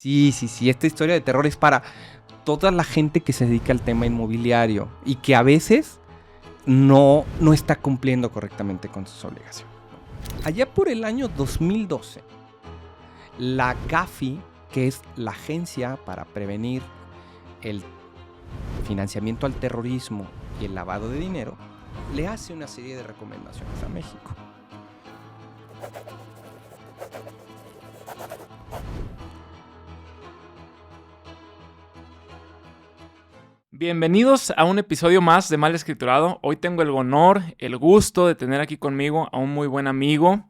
Sí, sí, sí, esta historia de terror es para toda la gente que se dedica al tema inmobiliario y que a veces no está cumpliendo correctamente con sus obligaciones. Allá por el año 2012, la GAFI, que es la Agencia para Prevenir el Financiamiento al Terrorismo y el Lavado de Dinero, le hace una serie de recomendaciones a México. Bienvenidos a un episodio más de Mal Escriturado. Hoy tengo el honor, el gusto de tener aquí conmigo a un muy buen amigo,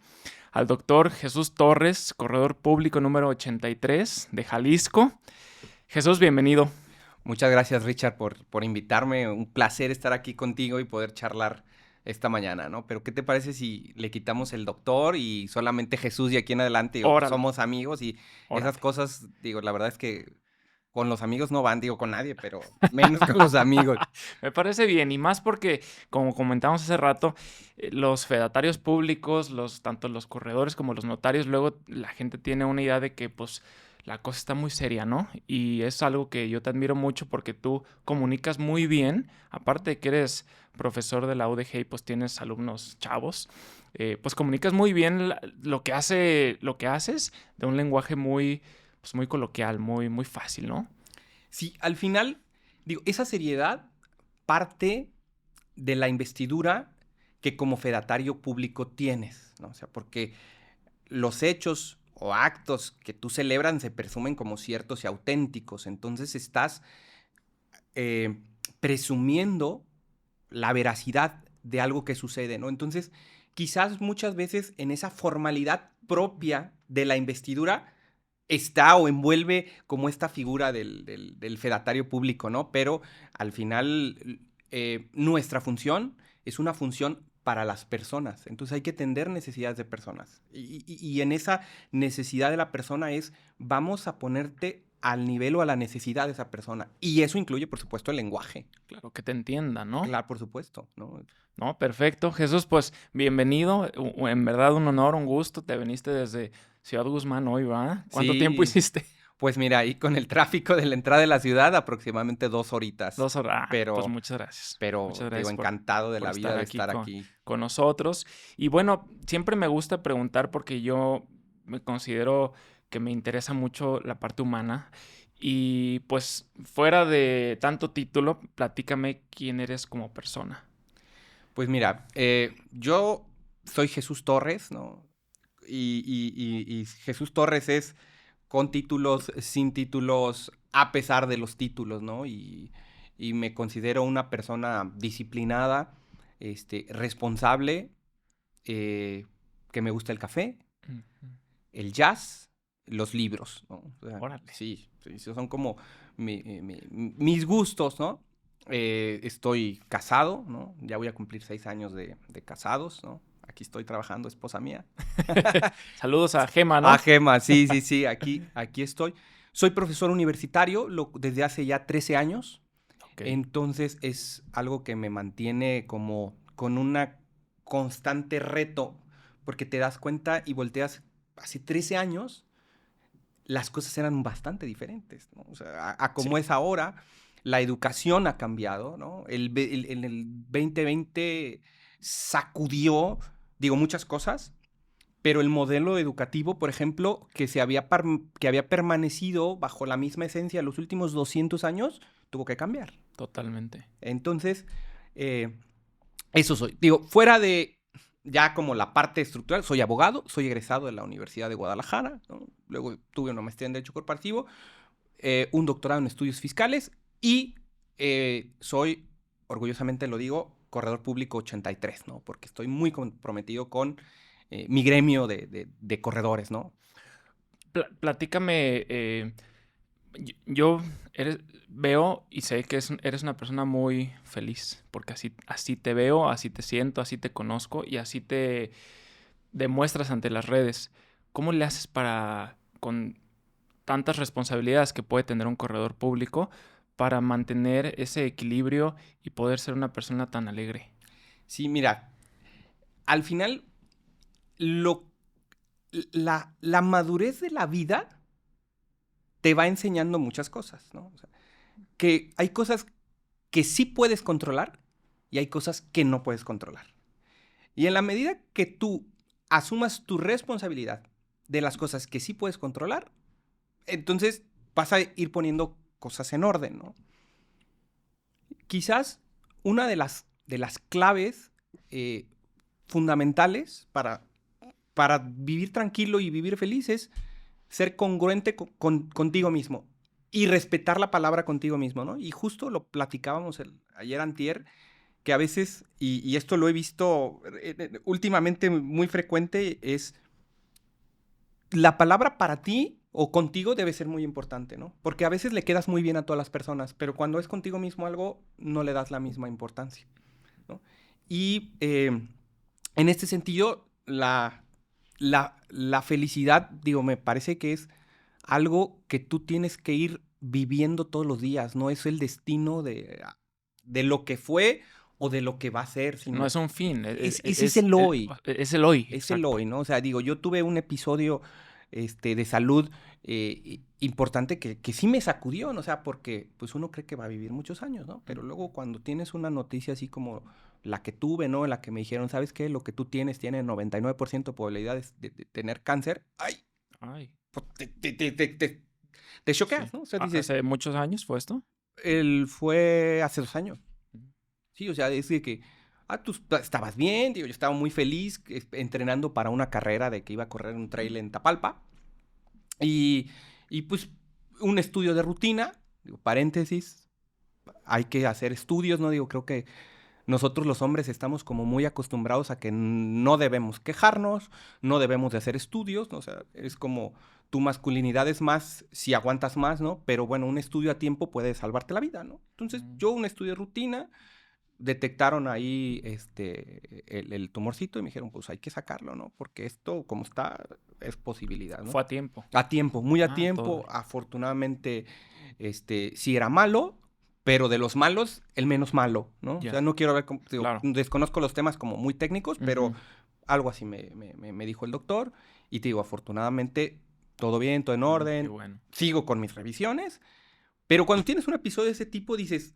al doctor Jesús Torres, corredor público número 83 de Jalisco. Jesús, bienvenido. Muchas gracias, Richard, por invitarme. Un placer estar aquí contigo y poder charlar esta mañana, ¿no? Pero ¿qué te parece si le quitamos el doctor y solamente Jesús y aquí en adelante, digo, pues, Órale, somos amigos y esas órale. cosas, digo, la verdad es que con los amigos no van, digo, con nadie, pero menos con los amigos. Me parece bien, y más porque, como comentamos hace rato, los fedatarios públicos, tanto los corredores como los notarios, luego la gente tiene una idea de que pues la cosa está muy seria, ¿no? Y es algo que yo te admiro mucho porque tú comunicas muy bien, aparte de que eres profesor de la UDG y pues tienes alumnos chavos, pues comunicas muy bien lo que haces de un lenguaje muy, pues muy coloquial, muy fácil, ¿no? Sí, al final, digo, esa seriedad parte de la investidura que como fedatario público tienes, ¿no? O sea, porque los hechos o actos que tú celebran se presumen como ciertos y auténticos, entonces estás eh, presumiendo la veracidad de algo que sucede, ¿no? Entonces, quizás muchas veces en esa formalidad propia de la investidura está o envuelve como esta figura del fedatario público, ¿no? Pero al final nuestra función es una función para las personas. Entonces hay que atender necesidades de personas. Y en esa necesidad de la persona es, vamos a ponerte al nivel o a la necesidad de esa persona. Y eso incluye, por supuesto, el lenguaje. Claro, que te entiendan, ¿no? Claro, por supuesto, ¿no? No, perfecto. Jesús, pues bienvenido. En verdad un honor, un gusto. Te viniste desde Ciudad Guzmán hoy, ¿verdad? ¿Cuánto tiempo Sí, hiciste? pues mira, ahí con el tráfico de la entrada de la ciudad, aproximadamente 2 horitas. 2 horas. Pues Pero, muchas gracias. pero Muchas te digo, gracias encantado de por la vida estar de aquí estar aquí. con nosotros. Y bueno, siempre me gusta preguntar porque yo me considero que me interesa mucho la parte humana. Y pues fuera de tanto título, platícame quién eres como persona. Pues mira, yo soy Jesús Torres, ¿no? Y Jesús Torres es con títulos, sin títulos, a pesar de los títulos, ¿no? Y me considero una persona disciplinada, responsable, eh, que me gusta el café, Ujú. el jazz, los libros, ¿no? O sea, Órale. sí, sí, esos son como mis gustos, ¿no? Estoy casado, ¿no? Ya voy a cumplir 6 años de casados, ¿no? Aquí estoy trabajando, esposa mía. Saludos a Gema, Ah, ¿no? Gema, sí, sí, sí, aquí estoy. Soy profesor universitario desde hace ya 13 años, Ok. entonces es algo que me mantiene como con una constante reto, porque te das cuenta y volteas hace 13 años, las cosas eran bastante diferentes, ¿no? O sea, a Sí. como es ahora, la educación ha cambiado, ¿no? En el 2020 sacudió, digo, muchas cosas, pero el modelo educativo, por ejemplo, que había permanecido bajo la misma esencia los últimos 200 años, tuvo que cambiar. Totalmente. Entonces, eh, eso soy. Digo, fuera de ya como la parte estructural, soy abogado, soy egresado de la Universidad de Guadalajara, ¿no? Luego tuve una maestría en Derecho Corporativo, un doctorado en estudios fiscales y soy, orgullosamente lo digo, corredor público 83, ¿no? Porque estoy muy comprometido con mi gremio de corredores, ¿no? Platícame, yo veo y sé que eres una persona muy feliz, porque así te veo, así te siento, así te conozco y así te demuestras ante las redes. ¿Cómo le haces con tantas responsabilidades que puede tener un corredor público, para mantener ese equilibrio y poder ser una persona tan alegre? Sí, mira, al final, lo, la madurez de la vida te va enseñando muchas cosas, ¿no? O sea, que hay cosas que sí puedes controlar y hay cosas que no puedes controlar. Y en la medida que tú asumas tu responsabilidad de las cosas que sí puedes controlar, entonces vas a ir poniendo cosas en orden, ¿no? Quizás una de las claves fundamentales para vivir tranquilo y vivir feliz es ser congruente contigo mismo y respetar la palabra contigo mismo, ¿no? Y justo lo platicábamos ayer antier, que a veces, y esto lo he visto últimamente muy frecuente, es la palabra para ti o contigo debe ser muy importante, ¿no? Porque a veces le quedas muy bien a todas las personas, pero cuando es contigo mismo algo, no le das la misma importancia, ¿no? Y en este sentido, la felicidad, digo, me parece que es algo que tú tienes que ir viviendo todos los días, no es el destino de lo que fue o de lo que va a ser, No sino es un fin, ese es el hoy. es el hoy, Es el exacto. hoy, ¿no? O sea, digo, yo tuve un episodio de salud importante que sí me sacudió, ¿no? O sea, porque pues uno cree que va a vivir muchos años, ¿no? Pero luego cuando tienes una noticia así como la que tuve, ¿no? En la que me dijeron, ¿sabes qué? Lo que tú tienes tiene 99% de probabilidades de tener cáncer. ¡Ay! Ay, Pues, te sí. choqueas, ¿no? O sea, dices, ¿Hace muchos años fue esto? él fue hace 2 años. Ujú. Sí, o sea, es de que, tú estabas bien, digo, yo estaba muy feliz entrenando para una carrera de que iba a correr un trail en Tapalpa. Y, y pues un estudio de rutina, digo, paréntesis, hay que hacer estudios, ¿no? Digo, creo que nosotros los hombres estamos como muy acostumbrados a que no debemos quejarnos, no debemos de hacer estudios, ¿no? O sea, es como tu masculinidad es más si aguantas más, ¿no? Pero bueno, un estudio a tiempo puede salvarte la vida, ¿no? Entonces, Mm. yo un estudio de rutina, detectaron ahí el tumorcito y me dijeron, pues hay que sacarlo, ¿no? Porque esto, como está, es posibilidad, ¿no? Fue a tiempo. A tiempo, muy a Todo. tiempo. Afortunadamente, sí era malo, pero de los malos, el menos malo, ¿no? O Ya, sea, no quiero ver, digo, claro. desconozco los temas como muy técnicos, pero Ujú. algo así me dijo el doctor. Y te digo, afortunadamente, todo bien, todo en Qué orden. bueno. Sigo con mis revisiones. Pero cuando tienes un episodio de ese tipo, dices,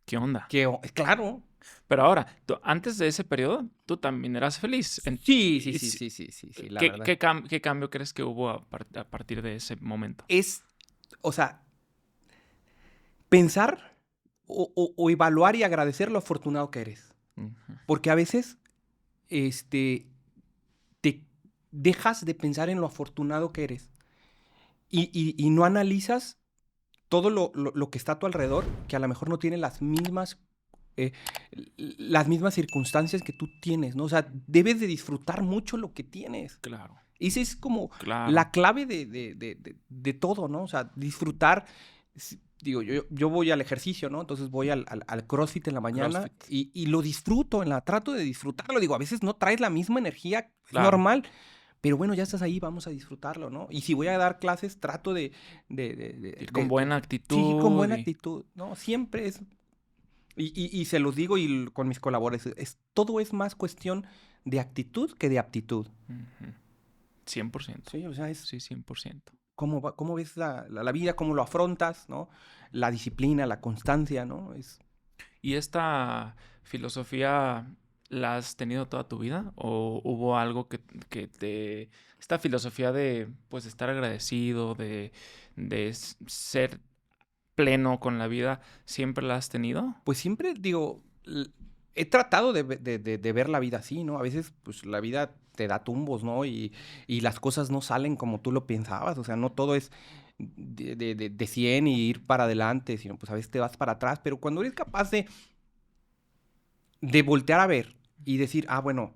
¿Qué onda? claro. Pero ahora, antes de ese periodo, tú también eras feliz. Sí, sí, sí, sí, sí, sí, sí, la verdad. ¿Qué cambio crees que hubo a partir de ese momento? Es, o sea, pensar o evaluar y agradecer lo afortunado que eres. Ujú. Porque a veces, te dejas de pensar en lo afortunado que eres y no analizas todo lo que está a tu alrededor, que a lo mejor no tiene eh, las mismas circunstancias que tú tienes, ¿no? O sea, debes de disfrutar mucho lo que tienes. Claro, Esa es como claro. la clave de todo, ¿no? O sea, disfrutar. Digo, yo voy al ejercicio, ¿no? Entonces voy al CrossFit en la mañana CrossFit. y lo disfruto, trato de disfrutarlo. Digo, a veces no traes la misma energía, es Claro. normal, pero bueno, ya estás ahí, vamos a disfrutarlo, ¿no? Y si voy a dar clases, trato Ir con buena sí, con actitud buena y... actitud, ¿no? Siempre es, y se los digo con mis colaboradores, todo es más cuestión de actitud que de aptitud. Ujú. 100%. Sí, o sea, es Sí, 100%. cómo ves la vida, cómo lo afrontas, ¿no? La disciplina, la constancia, ¿no? ¿Y esta filosofía la has tenido toda tu vida? ¿O hubo algo que te... Esta filosofía de, pues, estar agradecido, de ser pleno con la vida, ¿siempre la has tenido? Pues siempre digo, he tratado de ver la vida así, ¿no? A veces, pues la vida te da tumbos, ¿no? Y las cosas no salen como tú lo pensabas, o sea, no todo es de 100 y ir para adelante, sino pues a veces te vas para atrás, pero cuando eres capaz de voltear a ver y decir, ah, bueno,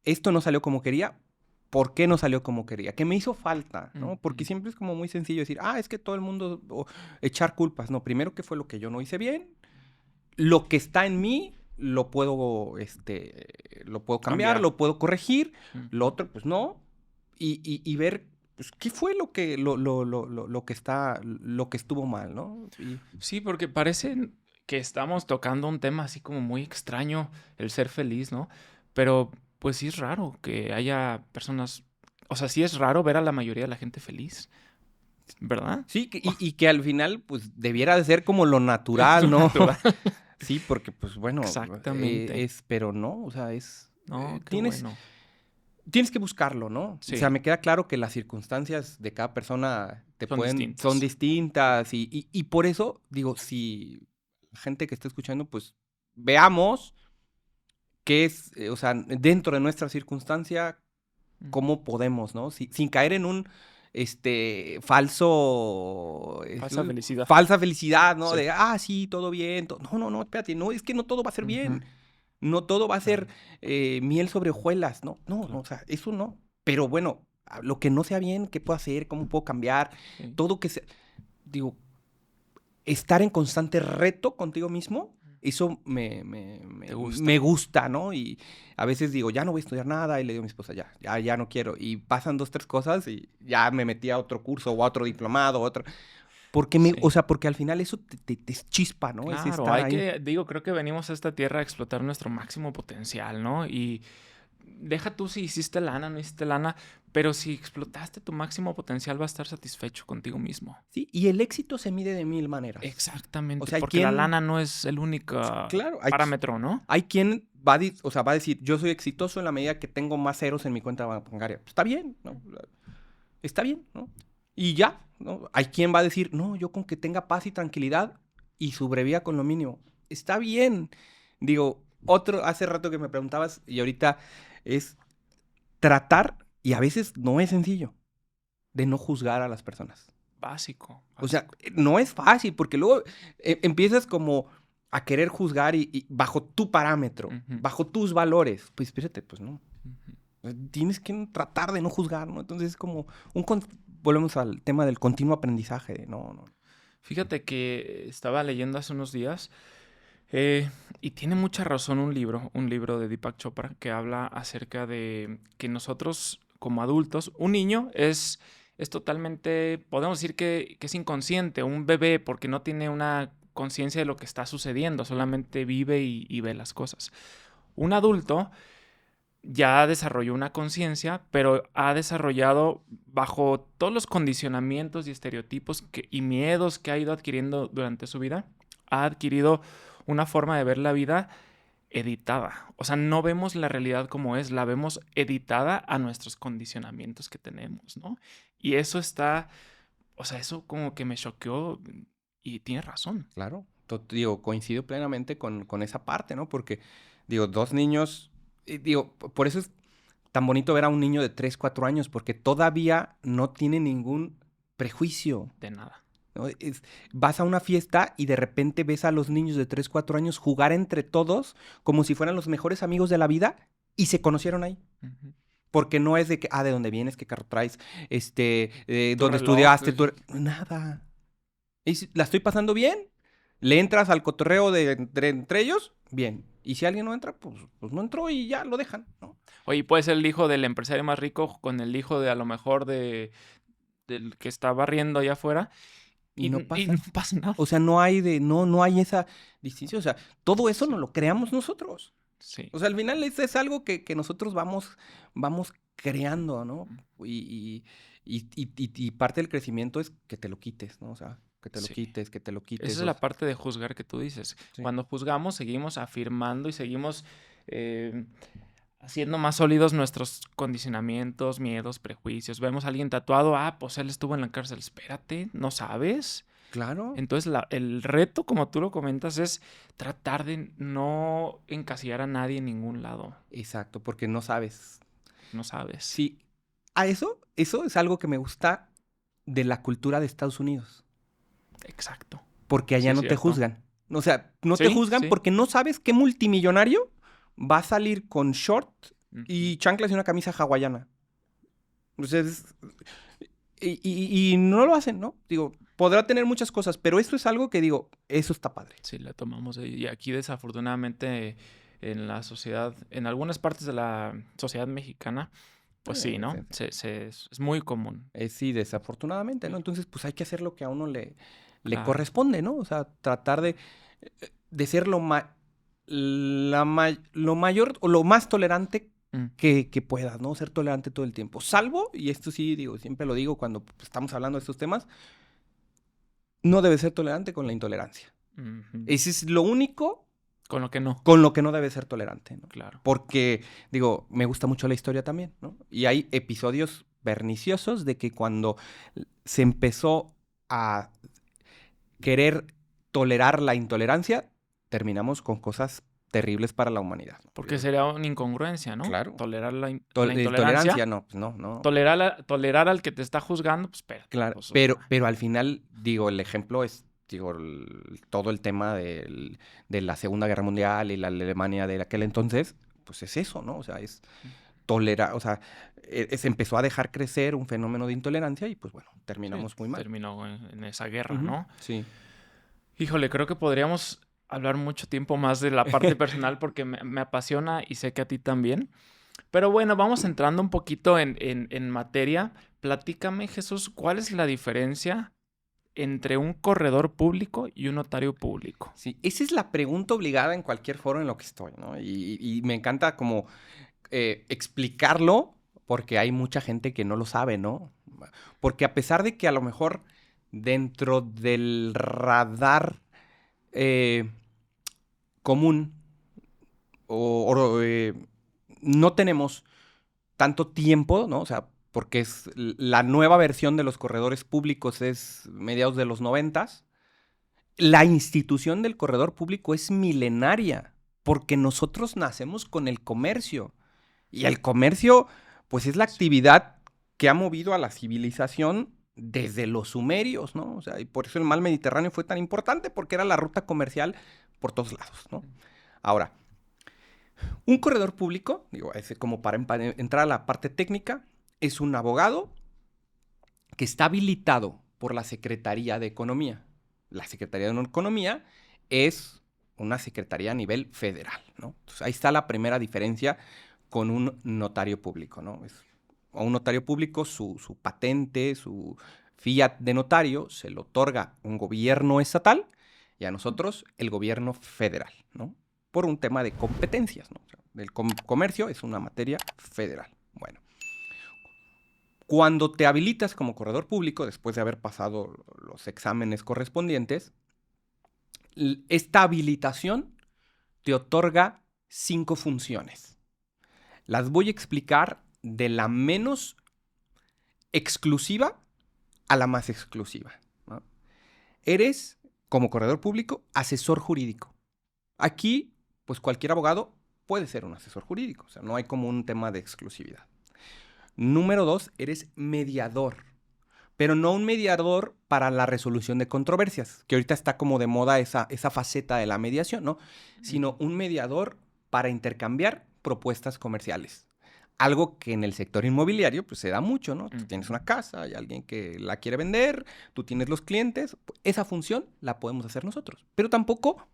esto no salió como quería, ¿por qué no salió como quería? ¿Qué me hizo falta? ¿No? Porque Ujú. siempre es como muy sencillo decir, ah, es que todo el mundo, o echar culpas. No, primero, ¿qué fue lo que yo no hice bien? Lo que está en mí lo puedo cambiar, Cambiar. lo puedo corregir, lo Ujú. otro, pues no. Y ver, pues, qué fue lo que estuvo mal, ¿no? Sí, porque parece que estamos tocando un tema así como muy extraño, el ser feliz, ¿no? Pero pues sí es raro que haya personas, o sea, sí es raro ver a la mayoría de la gente feliz. ¿Verdad? Sí, y que al final, pues, debiera de ser como lo natural, ¿no? Natural. Sí, porque, pues, bueno, Exactamente. pero no, o sea, No, qué tienes, bueno. tienes que buscarlo, ¿no? O sea, Sí, me queda claro que las circunstancias de cada persona son son distintas. distintas y por eso, digo, si la gente que está escuchando, pues, veamos qué es, o sea, dentro de nuestra circunstancia, cómo podemos, ¿no? Sin caer en un falso, Falsa felicidad. falsa felicidad, ¿no? Sí. De, sí, todo bien. No, no, no, espérate, no, es que no todo va a ser Ujú, bien. No todo va a ser claro, miel sobre hojuelas, ¿no? No, no, claro. o sea, eso no. Pero bueno, lo que no sea bien, ¿qué puedo hacer? ¿Cómo puedo cambiar? Sí. Todo que sea, digo, estar en constante reto contigo mismo, eso ¿Te me gusta? gusta, ¿no? Y a veces digo, ya no voy a estudiar nada, y le digo a mi esposa, ya no quiero. Y pasan 2, 3 cosas y ya me metí a otro curso o a otro diplomado, otro. Porque o Sí. sea, porque al final eso te chispa, ¿no? Es Claro, estar hay ahí. que, digo, creo que venimos a esta tierra a explotar nuestro máximo potencial, ¿no? Y deja tú si hiciste lana, no hiciste lana, pero si explotaste tu máximo potencial, vas a estar satisfecho contigo mismo. Sí, y el éxito se mide de 1000 maneras. O Exactamente, sea, porque la lana no es el único claro, parámetro, ¿no? hay quien va o sea, va a decir, yo soy exitoso en la medida que tengo más ceros en mi cuenta bancaria. Pues está bien, ¿no? Está bien, ¿no? Y ya, ¿no? Hay quien va a decir, no, yo con que tenga paz y tranquilidad y sobreviva con lo mínimo. Está bien. Digo, hace rato que me preguntabas y ahorita es tratar, y a veces no es sencillo, de no juzgar a las personas. Básico, O sea, básico. no es fácil, porque luego empiezas como a querer juzgar y bajo tu parámetro, Ujú, bajo tus valores. Pues espérate, pues no. ujú. Tienes que tratar de no juzgar, ¿no? Entonces es como volvemos al tema del continuo aprendizaje, de no, no. Fíjate que estaba leyendo hace unos días y tiene mucha razón un libro de Deepak Chopra que habla acerca de que nosotros como adultos, un niño es totalmente, podemos decir que es inconsciente, un bebé porque no tiene una conciencia de lo que está sucediendo, solamente vive y ve las cosas. Un adulto ya desarrolló una conciencia, pero ha desarrollado bajo todos los condicionamientos y estereotipos y miedos que ha ido adquiriendo durante su vida, ha adquirido una forma de ver la vida editada. O sea, no vemos la realidad como es, la vemos editada a nuestros condicionamientos que tenemos, ¿no? Y eso está, o sea, eso como que me choqueó y tiene razón. Claro. Digo, coincido plenamente con esa parte, ¿no? Porque, digo, 2 niños, digo, por eso es tan bonito ver a un niño de 3, 4 años, porque todavía no tiene ningún prejuicio. De nada. ¿No? Vas a una fiesta y de repente ves a los niños de 3, 4 años jugar entre todos como si fueran los mejores amigos de la vida y se conocieron ahí. Ujú. Porque no es de que, ¿de dónde vienes? ¿Qué carro traes? Tu ¿Dónde reloj. estudiaste? Nada. ¿La estoy pasando bien? ¿Le entras al cotorreo entre ellos? Bien. Y si alguien no entra, pues no entró y ya lo dejan, ¿no? Oye, puede ser el hijo del empresario más rico con el hijo de a lo mejor del que está barriendo allá afuera Y no y no pasa. pasa nada. O sea, no hay esa distinción. O sea, todo eso Sí, nos lo creamos nosotros. sí. O sea, al final es algo que nosotros vamos creando, ¿no? Y parte del crecimiento es que te lo quites, ¿no? O sea, que te lo Sí. quites, que te lo Esa quites. es la parte de juzgar que tú dices. Sí. Cuando juzgamos, seguimos afirmando y seguimos eh, haciendo más sólidos nuestros condicionamientos, miedos, prejuicios. Vemos a alguien tatuado, pues él estuvo en la cárcel. Espérate, ¿no sabes? Claro. Entonces, el reto, como tú lo comentas, es tratar de no encasillar a nadie en ningún lado. Exacto, porque no sabes. No sabes. Sí. Eso es algo que me gusta de la cultura de Estados Unidos. Exacto. Porque Sí, allá es no te cierto. juzgan. O sea, no te Sí, juzgan sí. porque no sabes qué multimillonario va a salir con short Ujú. y chanclas y una camisa hawaiana. Entonces, y no lo hacen, ¿no? Digo, podrá tener muchas cosas, pero esto es algo que digo, eso está padre. Sí, la tomamos. Y aquí desafortunadamente en la sociedad, en algunas partes de la sociedad mexicana, pues sí, ¿no? Es muy común. Sí, desafortunadamente, ¿no? Sí. Entonces, pues hay que hacer lo que a uno le Claro. corresponde, ¿no? O sea, tratar de ser lo mayor o lo más tolerante que puedas, ¿no? Ser tolerante todo el tiempo. Salvo, y esto sí, digo, siempre lo digo cuando estamos hablando de estos temas, no debes ser tolerante con la intolerancia. Ujú. Ese es lo único Con lo que no. con lo que no debes ser tolerante, ¿no? Claro. Porque, digo, me gusta mucho la historia también, ¿no? Y hay episodios perniciosos de que cuando se empezó a querer tolerar la intolerancia, terminamos con cosas terribles para la humanidad, ¿no? Porque sería una incongruencia, ¿no? Claro. Tolerar la Tolerancia, intolerancia. no, pues no. Tolerar al que te está juzgando, pues espera. Claro, Pues, pero al final, digo, el ejemplo es, digo, todo el tema de la Segunda Guerra Mundial y la Alemania de aquel entonces, pues es eso, ¿no? O sea, es tolerar, o sea, se empezó a dejar crecer un fenómeno de intolerancia y pues bueno, terminamos muy mal. Terminó en esa guerra, Ujú, ¿no? sí. Híjole, creo que podríamos hablar mucho tiempo más de la parte personal porque me apasiona y sé que a ti también. Pero bueno, vamos entrando un poquito en materia. Platícame, Jesús, ¿cuál es la diferencia entre un corredor público y un notario público? Sí, esa es la pregunta obligada en cualquier foro en lo que estoy, ¿no? Y me encanta como explicarlo porque hay mucha gente que no lo sabe, ¿no? Porque a pesar de que a lo mejor dentro del radar común o no tenemos tanto tiempo, ¿no? O sea, porque es la nueva versión de los corredores públicos es mediados de los 90. La institución del corredor público es milenaria, porque nosotros nacemos con el comercio. Y el comercio, pues es la actividad que ha movido a la civilización desde los sumerios, ¿no? O sea, y por eso el mar Mediterráneo fue tan importante, porque era la ruta comercial por todos lados, ¿no? Ahora, un corredor público, digo, como para entrar a la parte técnica, es un abogado que está habilitado por la Secretaría de Economía. La Secretaría de Economía es una secretaría a nivel federal, ¿no? Entonces, ahí está la primera diferencia con un notario público, ¿no? A un notario público, su patente, su fiat de notario, se lo otorga un gobierno estatal y a nosotros el gobierno federal, ¿no? Por un tema de competencias, ¿no? O sea, el comercio es una materia federal. Bueno, cuando te habilitas como corredor público, después de haber pasado los exámenes correspondientes, esta habilitación te otorga 5 funciones. Las voy a explicar de la menos exclusiva a la más exclusiva, ¿no? Eres, como corredor público, asesor jurídico. Aquí, pues cualquier abogado puede ser un asesor jurídico, o sea, no hay como un tema de exclusividad. Número 2, eres mediador, pero no un mediador para la resolución de controversias, que ahorita está como de moda esa faceta de la mediación, ¿no? Sino un mediador para intercambiar propuestas comerciales. Algo que en el sector inmobiliario pues se da mucho, ¿no? Tú tienes una casa, hay alguien que la quiere vender, tú tienes los clientes, esa función la podemos hacer nosotros, pero tampoco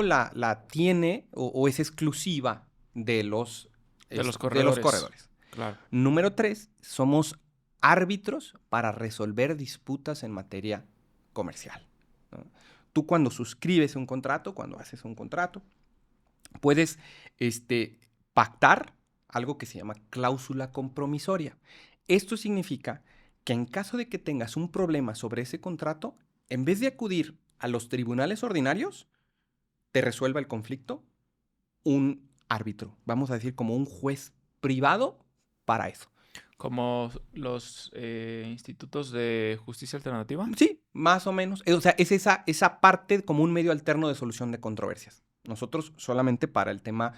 la tiene o es exclusiva de los corredores. Claro. Número 3, somos árbitros para resolver disputas en materia comercial, ¿no? Tú cuando suscribes un contrato, cuando haces un contrato, puedes pactar algo que se llama cláusula compromisoria. Esto significa que en caso de que tengas un problema sobre ese contrato, en vez de acudir a los tribunales ordinarios, te resuelva el conflicto un árbitro, vamos a decir como un juez privado para eso. Como los institutos de justicia alternativa. Sí, más o menos. O sea, es esa parte como un medio alterno de solución de controversias. Nosotros solamente para el tema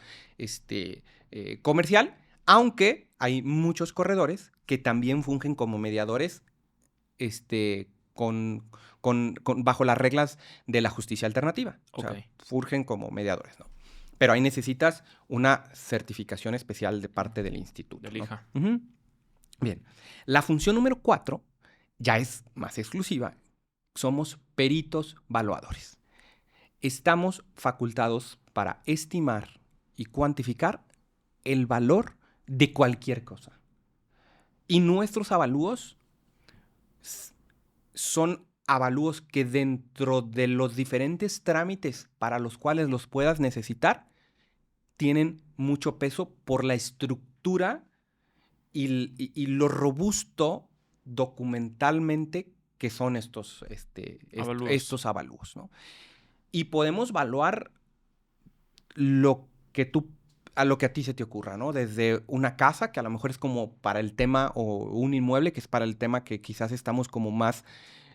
comercial, aunque hay muchos corredores que también fungen como mediadores bajo las reglas de la justicia alternativa. O sea, fungen como mediadores, ¿no? Pero ahí necesitas una certificación especial de parte del instituto, del IJA. ¿no? Uh-huh. Bien, la función número 4 ya es más exclusiva. Somos peritos valuadores. Estamos facultados para estimar y cuantificar el valor de cualquier cosa. Y nuestros avalúos son avalúos que dentro de los diferentes trámites para los cuales los puedas necesitar, tienen mucho peso por la estructura y lo robusto documentalmente que son estos avalúos, ¿no? Y podemos evaluar lo que a ti se te ocurra, ¿no? Desde una casa, que a lo mejor es como para el tema, o un inmueble, que es para el tema que quizás estamos como más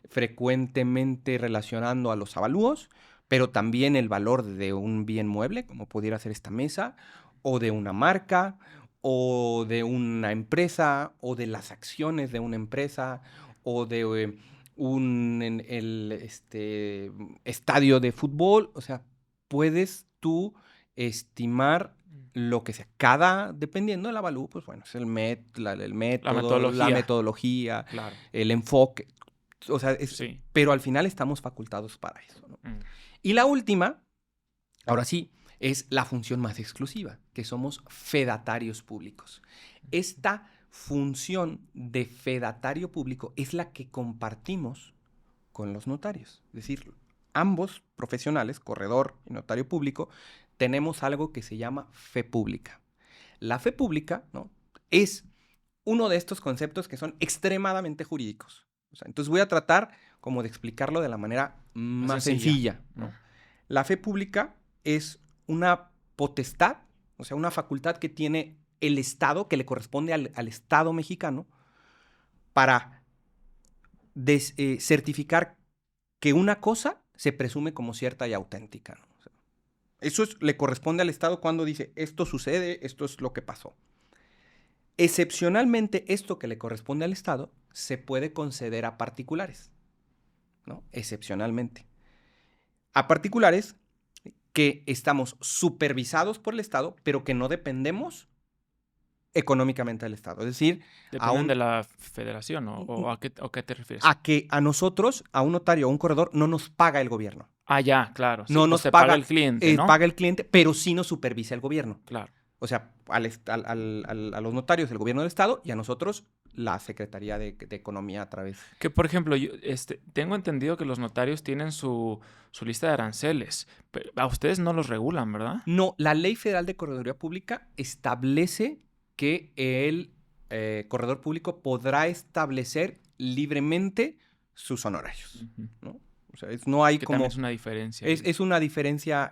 frecuentemente relacionando a los avalúos, pero también el valor de un bien mueble, como pudiera ser esta mesa, o de una marca, o de una empresa, o de las acciones de una empresa, o de estadio de fútbol. O sea, puedes tú estimar lo que sea. Dependiendo del avalúo, pues bueno, es el método, la metodología, claro, el enfoque. O sea, sí. Pero al final estamos facultados para eso, ¿no? Y la última, ahora sí, es la función más exclusiva, que somos fedatarios públicos. Esta función de fedatario público es la que compartimos con los notarios. Es decir, ambos profesionales, corredor y notario público, tenemos algo que se llama fe pública. La fe pública, ¿no?, es uno de estos conceptos que son extremadamente jurídicos. O sea, entonces voy a tratar como de explicarlo de la manera más sencilla, ¿no? La fe pública es una potestad, o sea, una facultad que tiene el Estado, que le corresponde al Estado mexicano, para certificar que una cosa se presume como cierta y auténtica, ¿no? O sea, le corresponde al Estado cuando dice, esto sucede, esto es lo que pasó. Excepcionalmente, esto que le corresponde al Estado se puede conceder a particulares, ¿no? Excepcionalmente. A particulares que estamos supervisados por el Estado, pero que no dependemos económicamente del Estado. Es decir, ¿Dependen de la federación o a qué te refieres? A que a nosotros, a un notario o un corredor, no nos paga el gobierno. Ah, ya, claro. Sí, no pues nos paga el cliente, ¿no? Paga el cliente, pero sí nos supervisa el gobierno. Claro. O sea, a los notarios el gobierno del Estado y a nosotros la Secretaría de Economía a través. Que, por ejemplo, yo tengo entendido que los notarios tienen su lista de aranceles. Pero a ustedes no los regulan, ¿verdad? No, la Ley Federal de Correduría Pública establece que el corredor público podrá establecer libremente sus honorarios, ¿no? O sea, no hay que como... también es una diferencia. Es una diferencia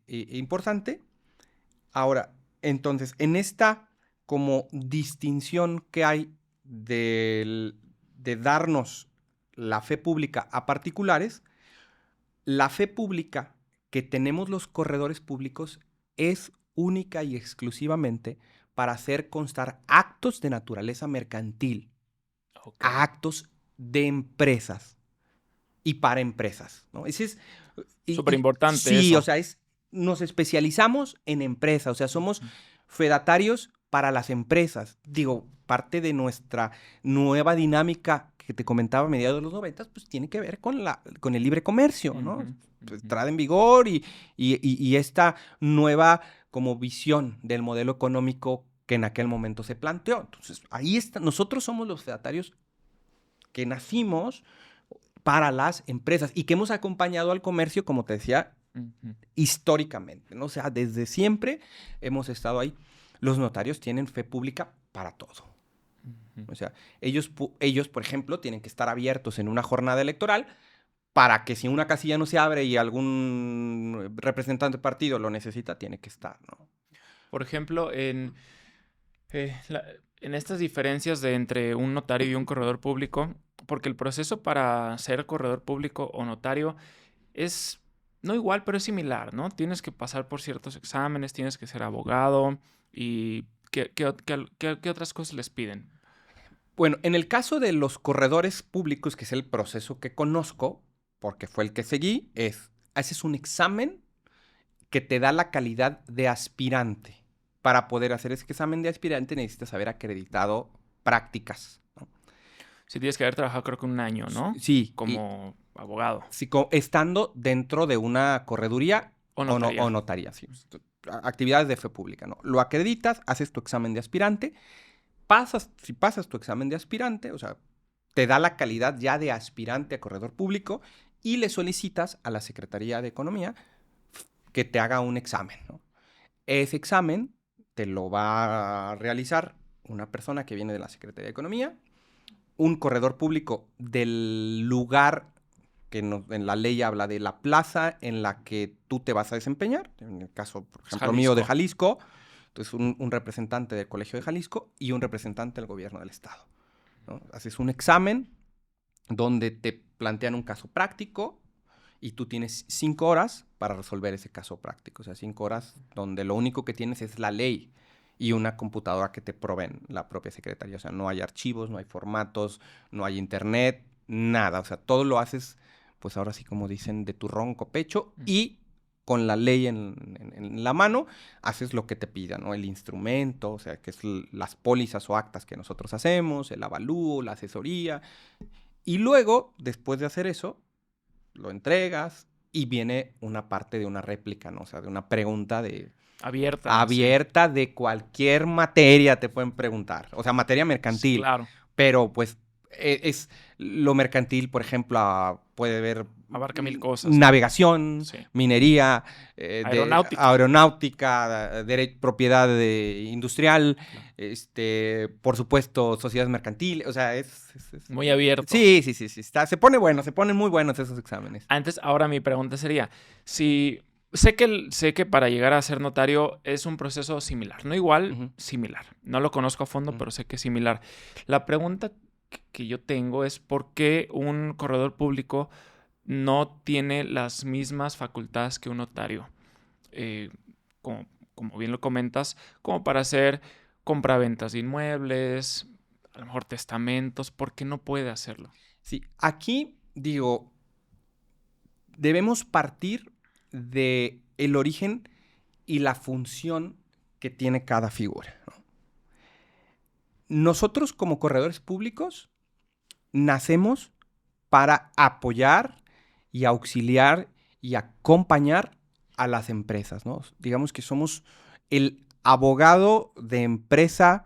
importante. Ahora, entonces, en esta como distinción que hay de darnos la fe pública a particulares, la fe pública que tenemos los corredores públicos es única y exclusivamente para hacer constar actos de naturaleza mercantil, actos de empresas y para empresas, ¿no? Ese es súper importante. Sí, eso. O sea, nos especializamos en empresas, o sea, somos fedatarios para las empresas. Digo, parte de nuestra nueva dinámica que te comentaba a mediados de los 90, pues tiene que ver con el libre comercio, ¿no? Pues, entrada en vigor y esta nueva como visión del modelo económico que en aquel momento se planteó. Entonces, ahí está. Nosotros somos los fedatarios que nacimos para las empresas y que hemos acompañado al comercio, como te decía, históricamente, ¿no? O sea, desde siempre hemos estado ahí. Los notarios tienen fe pública para todo. O sea, ellos, por ejemplo, tienen que estar abiertos en una jornada electoral para que si una casilla no se abre y algún representante del partido lo necesita, tiene que estar, ¿no? Por ejemplo, en estas diferencias entre un notario y un corredor público, porque el proceso para ser corredor público o notario es no igual, pero es similar, ¿no? Tienes que pasar por ciertos exámenes, tienes que ser abogado y ¿qué otras cosas les piden? Bueno, en el caso de los corredores públicos, que es el proceso que conozco, porque fue el que seguí, haces un examen que te da la calidad de aspirante. Para poder hacer ese examen de aspirante necesitas haber acreditado prácticas, ¿no? Sí, tienes que haber trabajado creo que un año, ¿no? Sí. Como abogado. Sí, estando dentro de una correduría o notaría. Sí. Actividades de fe pública, ¿no? Lo acreditas, haces tu examen de aspirante, si pasas tu examen de aspirante, o sea, te da la calidad ya de aspirante a corredor público y le solicitas a la Secretaría de Economía que te haga un examen, ¿no? Ese examen te lo va a realizar una persona que viene de la Secretaría de Economía, un corredor público del lugar que en la ley habla de la plaza en la que tú te vas a desempeñar. En el caso, por ejemplo, mío de Jalisco, entonces un representante del Colegio de Jalisco y un representante del gobierno del estado, ¿no? Haces un examen donde te plantean un caso práctico y tú tienes 5 horas para resolver ese caso práctico. O sea, 5 horas donde lo único que tienes es la ley y una computadora que te proveen la propia secretaría. O sea, no hay archivos, no hay formatos, no hay internet, nada. O sea, todo lo haces, pues ahora sí como dicen, de tu ronco pecho y con la ley en la mano, haces lo que te pidan, ¿no? El instrumento, o sea, que es las pólizas o actas que nosotros hacemos, el avalúo, la asesoría. Y luego, después de hacer eso, lo entregas y viene una parte de una réplica, ¿no? O sea, de una pregunta de... Abierta sí. De cualquier materia te pueden preguntar. O sea, materia mercantil. Sí, claro. Pero, pues, es lo mercantil, por ejemplo, puede ver... Abarca 1000 cosas. Navegación, sí. Minería, aeronáutica, propiedad industrial, claro. Por supuesto, sociedades mercantiles, o sea, es muy abierto. Sí, se ponen muy buenos esos exámenes. Ahora mi pregunta sería, si sé que para llegar a ser notario es un proceso similar, no igual, similar. No lo conozco a fondo, pero sé que es similar. La pregunta que yo tengo es ¿por qué un corredor público no tiene las mismas facultades que un notario? Como bien lo comentas, como para hacer compraventas de inmuebles, a lo mejor testamentos, ¿por qué no puede hacerlo? Sí, aquí digo, debemos partir de el origen y la función que tiene cada figura, ¿no? Nosotros como corredores públicos nacemos para apoyar y auxiliar y acompañar a las empresas, ¿no? Digamos que somos el abogado de empresa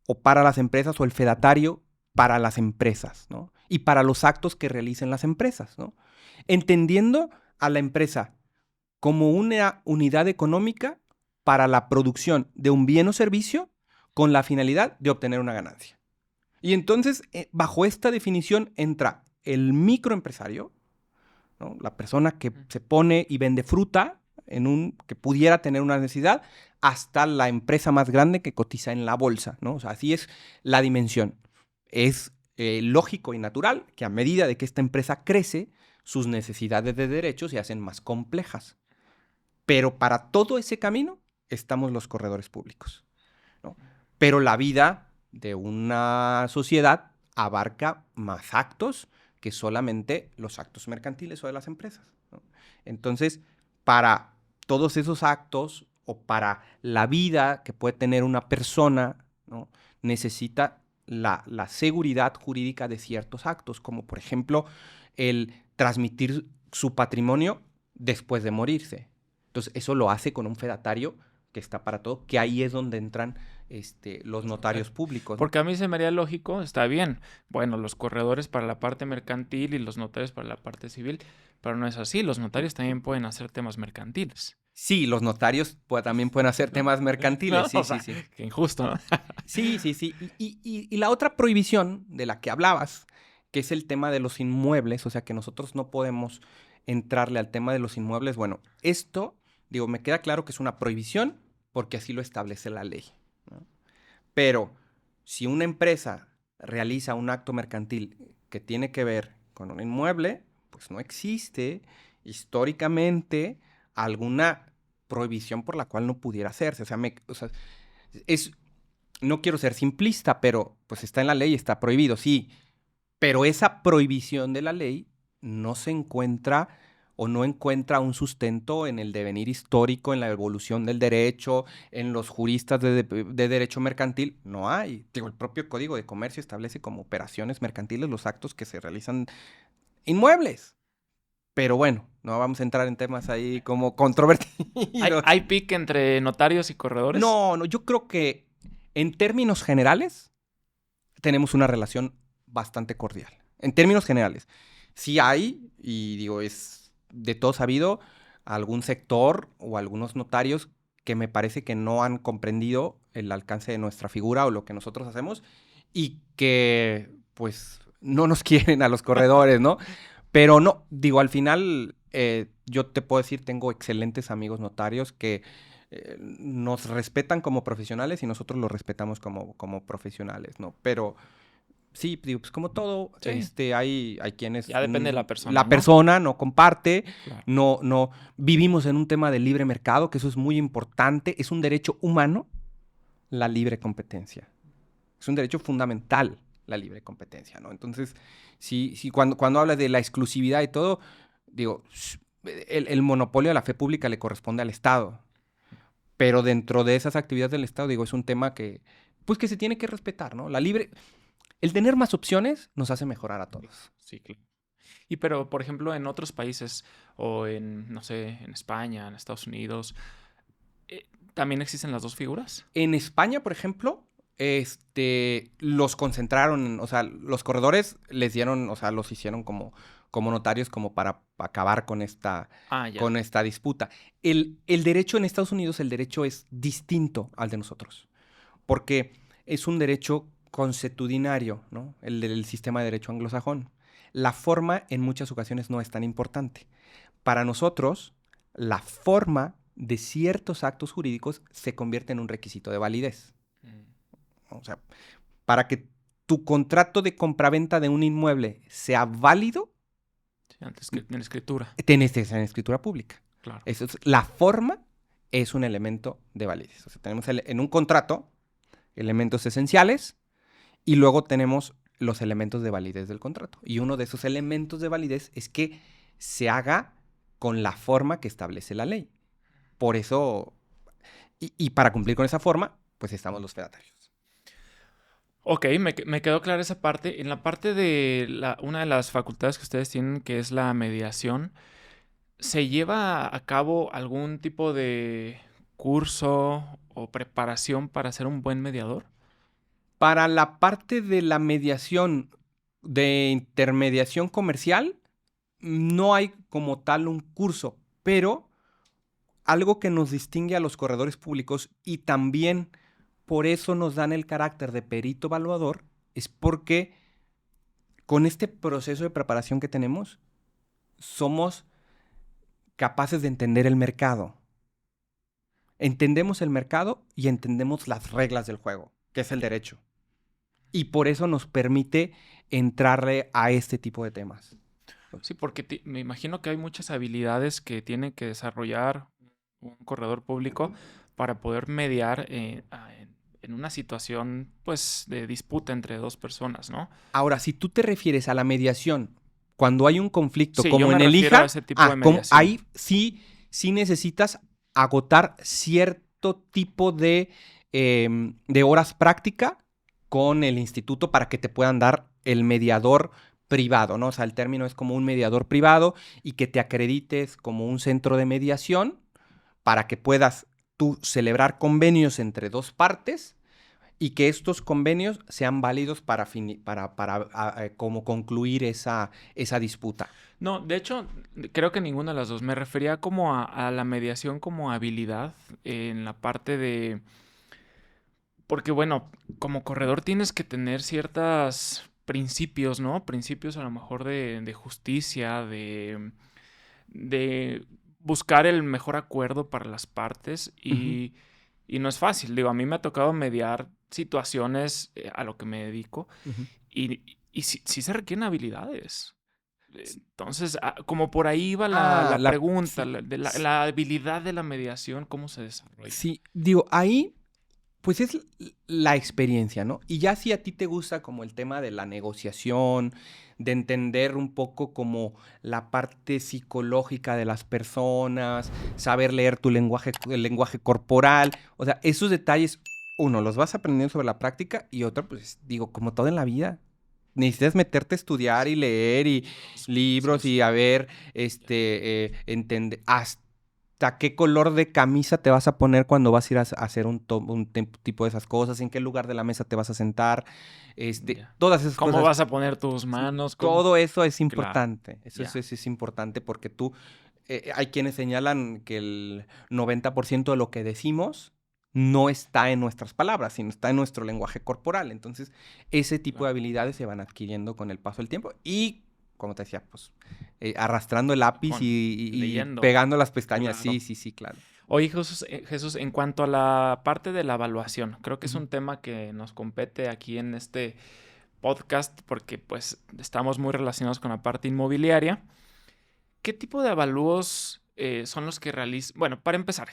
o para las empresas o el fedatario para las empresas, ¿no? Y para los actos que realicen las empresas, ¿no? Entendiendo a la empresa como una unidad económica para la producción de un bien o servicio con la finalidad de obtener una ganancia. Y entonces, bajo esta definición entra el microempresario, ¿no? La persona que se pone y vende fruta que pudiera tener una necesidad, hasta la empresa más grande que cotiza en la bolsa, ¿no? O sea, así es la dimensión. Es lógico y natural que a medida de que esta empresa crece, sus necesidades de derechos se hacen más complejas. Pero para todo ese camino estamos los corredores públicos, ¿no? Pero la vida de una sociedad abarca más actos que solamente los actos mercantiles o de las empresas, ¿no? Entonces, para todos esos actos o para la vida que puede tener una persona, ¿no? Necesita la seguridad jurídica de ciertos actos, como por ejemplo el transmitir su patrimonio después de morirse. Entonces, eso lo hace con un fedatario que está para todo, que ahí es donde entran los notarios públicos, ¿no? Porque a mí se me haría lógico, está bien, bueno, los corredores para la parte mercantil y los notarios para la parte civil, pero no es así, los notarios también pueden hacer temas mercantiles. Sí, los notarios también pueden hacer temas mercantiles, no, sí. Qué injusto, ¿no? Sí. Y la otra prohibición de la que hablabas, que es el tema de los inmuebles, o sea, que nosotros no podemos entrarle al tema de los inmuebles, bueno, esto, digo, me queda claro que es una prohibición porque así lo establece la ley, ¿no? Pero si una empresa realiza un acto mercantil que tiene que ver con un inmueble, pues no existe históricamente alguna prohibición por la cual no pudiera hacerse. O sea, no quiero ser simplista, pero pues está en la ley, está prohibido, sí. Pero esa prohibición de la ley no se encuentra o no encuentra un sustento en el devenir histórico, en la evolución del derecho, en los juristas de derecho mercantil. No hay. Digo, el propio Código de Comercio establece como operaciones mercantiles los actos que se realizan inmuebles. Pero bueno, no vamos a entrar en temas ahí como controvertidos. ¿Hay pique entre notarios y corredores? No, yo creo que en términos generales tenemos una relación bastante cordial. En términos generales. Sí hay, y digo, es de todo sabido, algún sector o algunos notarios que me parece que no han comprendido el alcance de nuestra figura o lo que nosotros hacemos y que, pues, no nos quieren a los corredores, ¿no? Pero no, digo, al final, yo te puedo decir, tengo excelentes amigos notarios que nos respetan como profesionales y nosotros los respetamos como profesionales, ¿no? Pero sí, digo, pues como todo, Sí. hay quienes... Ya depende de la persona, La ¿no? persona no comparte, Claro. no vivimos en un tema de libre mercado, que eso es muy importante, es un derecho humano, la libre competencia. Es un derecho fundamental la libre competencia, ¿no? Entonces, sí, cuando hablas de la exclusividad y todo, digo, el monopolio de la fe pública le corresponde al Estado. Pero dentro de esas actividades del Estado, digo, es un tema que, pues que se tiene que respetar, ¿no? El tener más opciones nos hace mejorar a todos. Sí, claro. Y pero, por ejemplo, en otros países o en, no sé, en España, en Estados Unidos, ¿también existen las dos figuras? En España, por ejemplo, los concentraron, o sea, los corredores les dieron, o sea, los hicieron como notarios como para acabar con Ah, ya. con esta disputa. El derecho en Estados Unidos, el derecho es distinto al de nosotros, porque es un derecho consuetudinario, ¿no? El del sistema de derecho anglosajón. La forma en muchas ocasiones no es tan importante. Para nosotros, la forma de ciertos actos jurídicos se convierte en un requisito de validez. Mm, O sea, para que tu contrato de compraventa de un inmueble sea válido, sí, antes que en escritura, tienes que ser en escritura pública. claro. Eso es, la forma es un elemento de validez. O sea, tenemos en un contrato elementos esenciales y luego tenemos los elementos de validez del contrato. Y uno de esos elementos de validez es que se haga con la forma que establece la ley. Por eso, y para cumplir con esa forma, pues estamos los fedatarios. Ok, me quedó clara esa parte. En la parte de una de las facultades que ustedes tienen, que es la mediación, ¿se lleva a cabo algún tipo de curso o preparación para ser un buen mediador? Para la parte de la mediación, de intermediación comercial, no hay como tal un curso, pero algo que nos distingue a los corredores públicos y también por eso nos dan el carácter de perito evaluador, es porque con este proceso de preparación que tenemos, somos capaces de entender el mercado. Entendemos el mercado y entendemos las reglas del juego, que es el derecho. Y por eso nos permite entrarle a este tipo de temas. Sí, porque me imagino que hay muchas habilidades que tiene que desarrollar un corredor público para poder mediar en una situación, pues, de disputa entre dos personas, ¿no? Ahora, si tú te refieres a la mediación, cuando hay un conflicto Sí, yo como me en el refiero a IJA, ese tipo de como mediación. ahí sí necesitas agotar cierto tipo de horas práctica con el instituto para que te puedan dar el mediador privado, ¿no? O sea, el término es como un mediador privado y que te acredites como un centro de mediación para que puedas tú celebrar convenios entre dos partes y que estos convenios sean válidos para como concluir esa disputa. No, de hecho, creo que ninguna de las dos. Me refería como a la mediación como habilidad en la parte de... Porque bueno, como corredor tienes que tener ciertos principios, ¿no? Principios a lo mejor de justicia, de buscar el mejor acuerdo para las partes Ujú. y no es fácil. Digo, a mí me ha tocado mediar situaciones a lo que me dedico Ujú. y sí se requieren habilidades. Entonces, como por ahí iba Ah, la pregunta, sí, la habilidad de la mediación, ¿cómo se desarrolla? sí, digo, ahí pues es la experiencia, ¿no? Y ya si a ti te gusta como el tema de la negociación, de entender un poco como la parte psicológica de las personas, saber leer el lenguaje corporal, o sea, esos detalles, uno, los vas aprendiendo sobre la práctica y otro, pues digo, como todo en la vida. Necesitas meterte a estudiar y leer y libros Sí, y a ver, entender hasta qué color de camisa te vas a poner cuando vas a ir a hacer tipo de esas cosas, en qué lugar de la mesa te vas a sentar, ya. todas esas ¿Cómo cosas. vas a poner tus Sí, manos? ¿Cómo? todo eso es Claro, importante. Eso ya. es importante porque tú hay quienes señalan que el 90% de lo que decimos no está en nuestras palabras, sino está en nuestro lenguaje corporal. Entonces, ese tipo de habilidades se van adquiriendo con el paso del tiempo y, como te decía, pues arrastrando el lápiz y leyendo. pegando las pestañas. Claro. Sí, claro. Oye, Jesús, en cuanto a la parte de la evaluación, creo que es Ujú. un tema que nos compete aquí en este podcast porque pues estamos muy relacionados con la parte inmobiliaria. ¿Qué tipo de avalúos son los que realizan? Bueno, para empezar,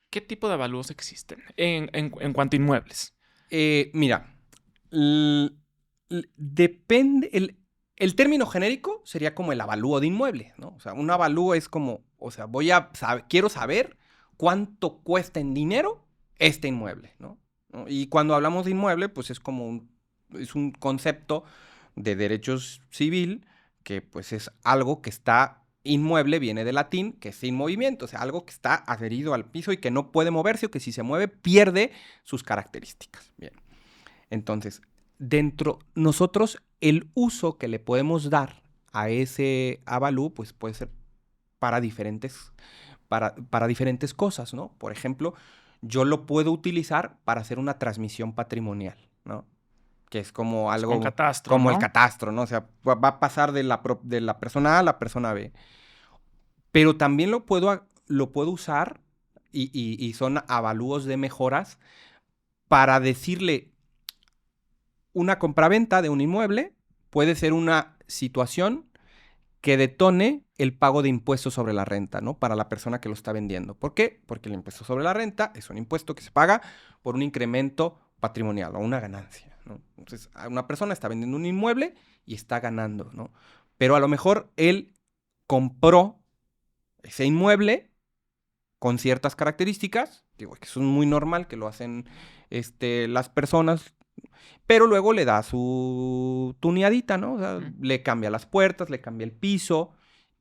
¿qué tipo de avalúos existen en cuanto a inmuebles? Mira, depende, el término genérico sería como el avalúo de inmueble, ¿no? O sea, un avalúo es como, o sea, quiero saber cuánto cuesta en dinero este inmueble, ¿no? Y cuando hablamos de inmueble, pues es como es un concepto de derechos civil que pues es algo que está inmueble, viene del latín, que es sin movimiento, o sea, algo que está adherido al piso y que no puede moverse o que si se mueve pierde sus características. Bien. Entonces, nosotros, el uso que le podemos dar a ese avalú, pues puede ser para para diferentes cosas, ¿no? Por ejemplo, yo lo puedo utilizar para hacer una transmisión patrimonial, ¿no? Que es como Pues con algo, catastro, como el ¿no? catastro, ¿no? O sea, va a pasar de de la persona A a la persona B. Pero también lo puedo usar y son avalúos de mejoras para decirle una compraventa de un inmueble puede ser una situación que detone el pago de impuestos sobre la renta, ¿no? Para la persona que lo está vendiendo. ¿Por qué? Porque el impuesto sobre la renta es un impuesto que se paga por un incremento patrimonial o una ganancia, ¿no? Entonces, una persona está vendiendo un inmueble y está ganando, ¿no? Pero a lo mejor él compró ese inmueble con ciertas características, digo, que eso es muy normal que lo hacen las personas, pero luego le da su tuneadita, ¿no? O sea, le cambia las puertas, le cambia el piso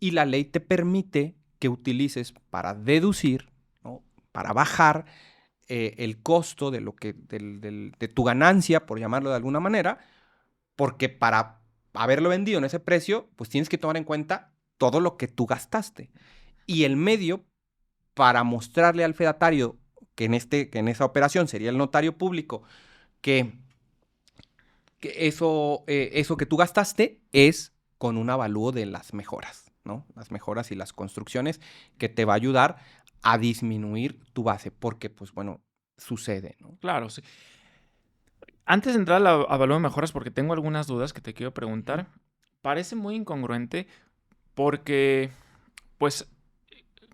y la ley te permite que utilices para deducir, ¿no? Para bajar el costo de de tu ganancia, por llamarlo de alguna manera, porque para haberlo vendido en ese precio, pues tienes que tomar en cuenta todo lo que tú gastaste. Y el medio para mostrarle al fedatario que en esa operación sería el notario público que eso que tú gastaste es con un avalúo de las mejoras, ¿no? Las mejoras y las construcciones que te va a ayudar a disminuir tu base, porque, pues bueno, sucede, ¿no? Claro, sí. Antes de entrar al avalúo de mejoras, porque tengo algunas dudas que te quiero Ujú. preguntar, parece muy incongruente porque, pues,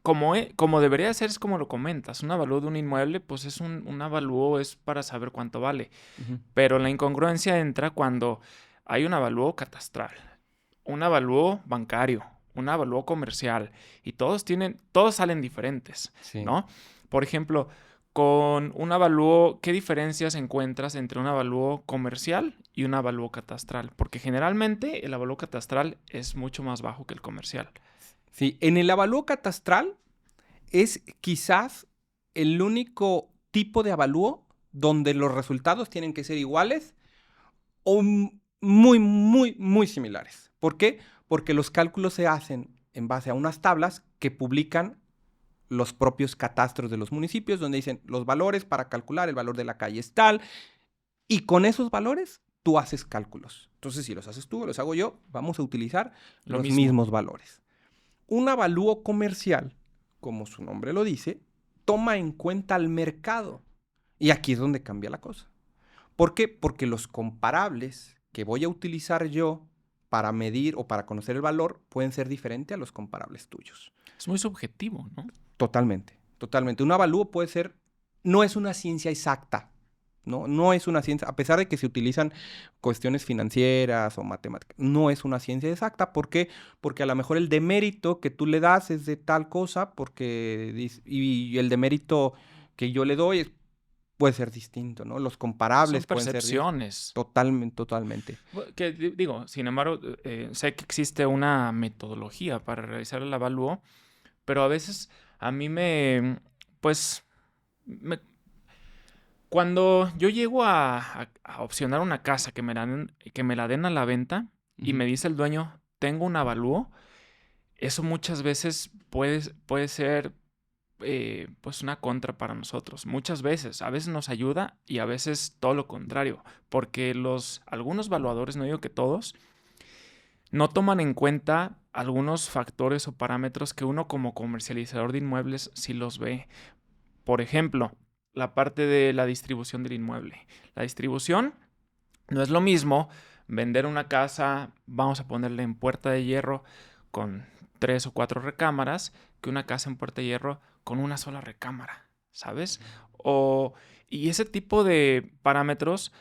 como debería ser, es como lo comentas. Un avalúo de un inmueble, pues es un avalúo, es para saber cuánto vale. Ujú. Pero la incongruencia entra cuando hay un avalúo catastral, un avalúo bancario, un avalúo comercial, y todos salen diferentes, Sí. ¿no? Por ejemplo, con un avalúo, ¿qué diferencias encuentras entre un avalúo comercial y un avalúo catastral? Porque generalmente el avalúo catastral es mucho más bajo que el comercial. Sí, en el avalúo catastral es quizás el único tipo de avalúo donde los resultados tienen que ser iguales o muy similares. ¿Por qué? Porque los cálculos se hacen en base a unas tablas que publican los propios catastros de los municipios, donde dicen los valores para calcular el valor de la calle es tal, y con esos valores tú haces cálculos. Entonces, si los haces tú o los hago yo, vamos a utilizar Lo los mismo. mismos valores. Un avalúo comercial, como su nombre lo dice, toma en cuenta al mercado. Y aquí es donde cambia la cosa. ¿Por qué? Porque los comparables que voy a utilizar yo para medir o para conocer el valor pueden ser diferentes a los comparables tuyos. Es muy subjetivo, ¿no? Totalmente, totalmente. Un avalúo puede ser, no es una ciencia exacta, ¿no? No es una ciencia, a pesar de que se utilizan cuestiones financieras o matemáticas, no es una ciencia exacta. ¿Por qué? Porque a lo mejor el demérito que tú le das es de tal cosa, y el demérito que yo le doy puede ser distinto, ¿no? Los Son comparables pueden ser percepciones. totalmente, totalmente. Digo, sin embargo, sé que existe una metodología para realizar el avalúo, pero a veces a mí pues, me- cuando yo llego a opcionar una casa que me la den a la venta y Ujú. me dice el dueño, tengo un avalúo, eso muchas veces puede ser pues una contra para nosotros. Muchas veces, a veces nos ayuda y a veces todo lo contrario, porque algunos evaluadores, no digo que todos, no toman en cuenta algunos factores o parámetros que uno como comercializador de inmuebles sí los ve. Por ejemplo, la parte de la distribución del inmueble. La distribución no es lo mismo vender una casa, vamos a ponerle en Puerta de Hierro, con 3 o 4 recámaras, que una casa en Puerta de Hierro con una sola recámara, ¿sabes? Y ese tipo de parámetros,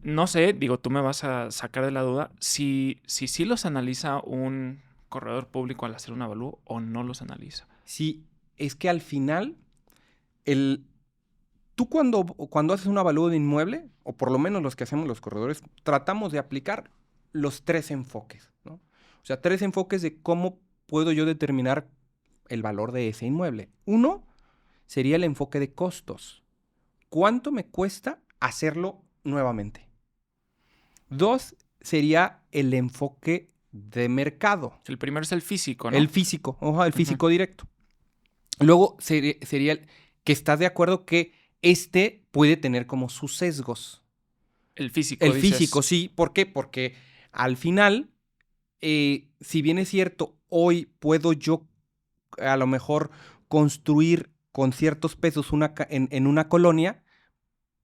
no sé, digo, tú me vas a sacar de la duda, si sí los analiza un corredor público al hacer un avalúo o no los analiza. Sí, es que al final, tú cuando haces un avalúo de inmueble, o por lo menos los que hacemos los corredores, tratamos de aplicar los 3 enfoques, ¿no? O sea, 3 enfoques de cómo puedo yo determinar el valor de ese inmueble. Uno sería el enfoque de costos. ¿Cuánto me cuesta hacerlo nuevamente? 2 sería el enfoque de mercado. El primero es el físico, ¿no? El físico, el físico directo. Luego sería que estás de acuerdo que puede tener como sus sesgos. El físico, El dices. físico, sí. ¿Por qué? Porque al final, si bien es cierto, hoy puedo yo a lo mejor construir con ciertos pesos en una colonia,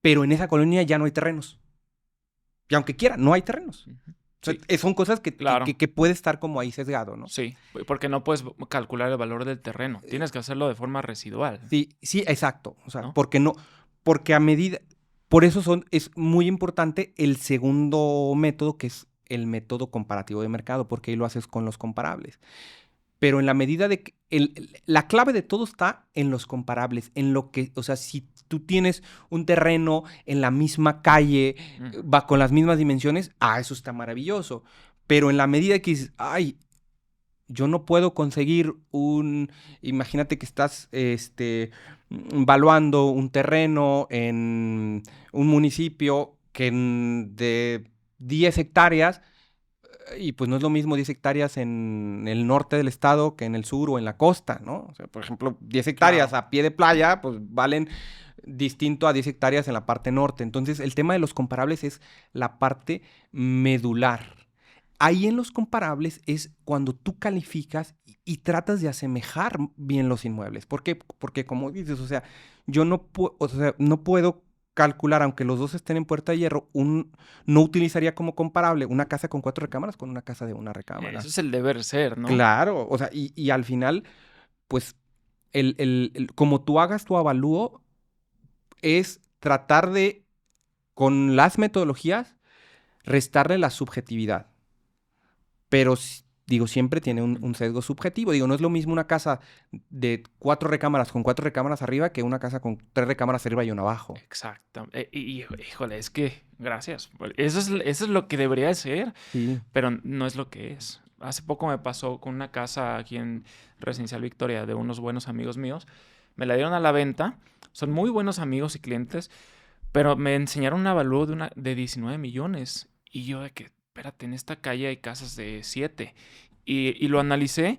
pero en esa colonia ya no hay terrenos. Y aunque quiera, no hay terrenos. Ujú. O sea, Sí, son cosas claro. que puede estar como ahí sesgado, ¿no? Sí, porque no puedes calcular el valor del terreno. Tienes que hacerlo de forma residual, Sí, sí, exacto. O sea, ¿no? porque a medida, por eso es muy importante el segundo método, que es el método comparativo de mercado, porque ahí lo haces con los comparables. Pero en la medida de que la clave de todo está en los comparables, en lo que, o sea, si tú tienes un terreno en la misma calle, va con las mismas dimensiones, eso está maravilloso. Pero en la medida que dices, ay, yo no puedo conseguir imagínate que estás valuando un terreno en un municipio de 10 hectáreas, y pues no es lo mismo 10 hectáreas en el norte del estado que en el sur o en la costa, ¿no? O sea, por ejemplo, 10 hectáreas Claro. a pie de playa, pues valen distinto a 10 hectáreas en la parte norte. Entonces, el tema de los comparables es la parte medular. Ahí en los comparables es cuando tú calificas y tratas de asemejar bien los inmuebles. ¿Por qué? Porque como dices, o sea, yo no puedo calcular, aunque los dos estén en Puerta de Hierro, no utilizaría como comparable una casa con 4 recámaras con una casa de una recámara. Eso es el deber ser, ¿no? Claro, o sea, y al final, pues, como tú hagas tu avalúo, es tratar de, con las metodologías, restarle la subjetividad. Pero, digo, siempre tiene un sesgo subjetivo. Digo, no es lo mismo una casa de 4 recámaras con 4 recámaras arriba que una casa con 3 recámaras arriba y una abajo. Exacto. Híjole, es que, gracias. Eso es lo que debería ser, Sí. pero no es lo que es. Hace poco me pasó con una casa aquí en Residencial Victoria de unos buenos amigos míos. Me la dieron a la venta. Son muy buenos amigos y clientes, pero me enseñaron un avalúo de 19 millones. Y yo de que, espérate, en esta calle hay casas de 7. Y lo analicé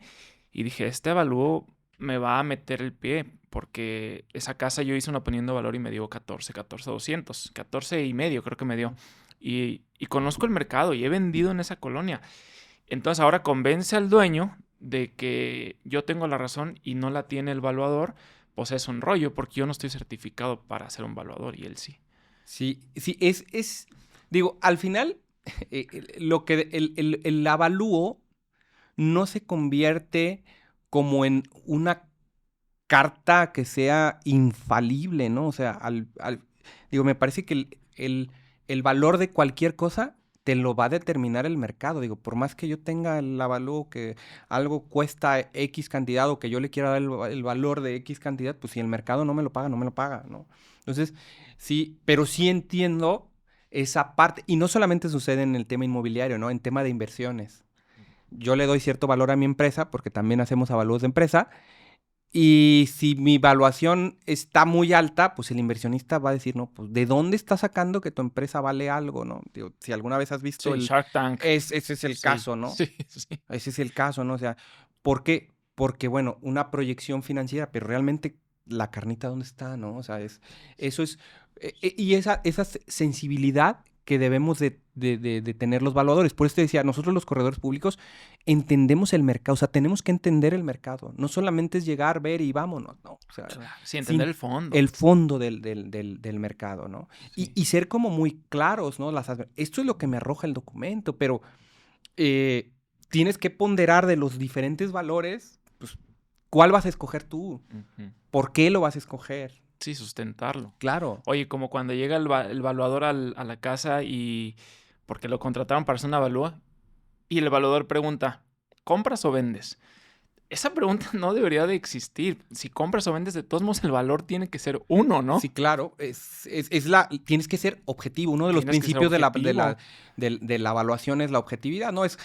y dije, este avalúo me va a meter el pie, porque esa casa yo hice una opinión de valor y me dio 14,200, 14 y medio creo que me dio. Y conozco el mercado y he vendido en esa colonia. Entonces ahora convence al dueño de que yo tengo la razón y no la tiene el valuador, pues es un rollo, porque yo no estoy certificado para ser un valuador y él sí. Sí, sí, digo, al final, el avalúo no se convierte como en una carta que sea infalible, ¿no? O sea, digo, me parece que el valor de cualquier cosa te lo va a determinar el mercado. Digo, por más que yo tenga el avalúo que algo cuesta X cantidad o que yo le quiera dar el valor de X cantidad, pues si el mercado no me lo paga, no me lo paga, ¿no? Entonces, sí, pero sí entiendo esa parte. Y no solamente sucede en el tema inmobiliario, ¿no? En tema de inversiones. Yo le doy cierto valor a mi empresa porque también hacemos avalúos de empresa. Y si mi evaluación está muy alta, pues el inversionista va a decir, no, pues ¿de dónde estás sacando que tu empresa vale algo, no? Digo, si alguna vez has visto Sí, Shark Tank. ese es el Sí, caso, ¿no? sí, sí. Ese es el caso, ¿no? O sea, ¿Por qué? Porque, bueno, una proyección financiera, pero realmente la carnita, ¿dónde está, no? O sea, eso es, y esa sensibilidad que debemos de tener los valuadores. Por eso te decía, nosotros los corredores públicos entendemos el mercado, o sea, tenemos que entender el mercado. No solamente es llegar, ver y vámonos, no. O sea, Claro, sí, entender el fondo. el fondo del mercado, ¿no? Sí. Y ser como muy claros, ¿no? Esto es lo que me arroja el documento, pero tienes que ponderar de los diferentes valores, pues, ¿cuál vas a escoger tú? Ujú. ¿Por qué lo vas a escoger? Sí, sustentarlo. Claro. Oye, como cuando llega el evaluador a la casa y porque lo contrataron para hacer una evalúa y el evaluador pregunta, ¿compras o vendes? Esa pregunta no debería de existir. Si compras o vendes, de todos modos el valor tiene que ser uno, ¿no? Sí, claro. Tienes que ser objetivo. Uno de los Tienes que ser principios objetivo. de la evaluación es la objetividad. No es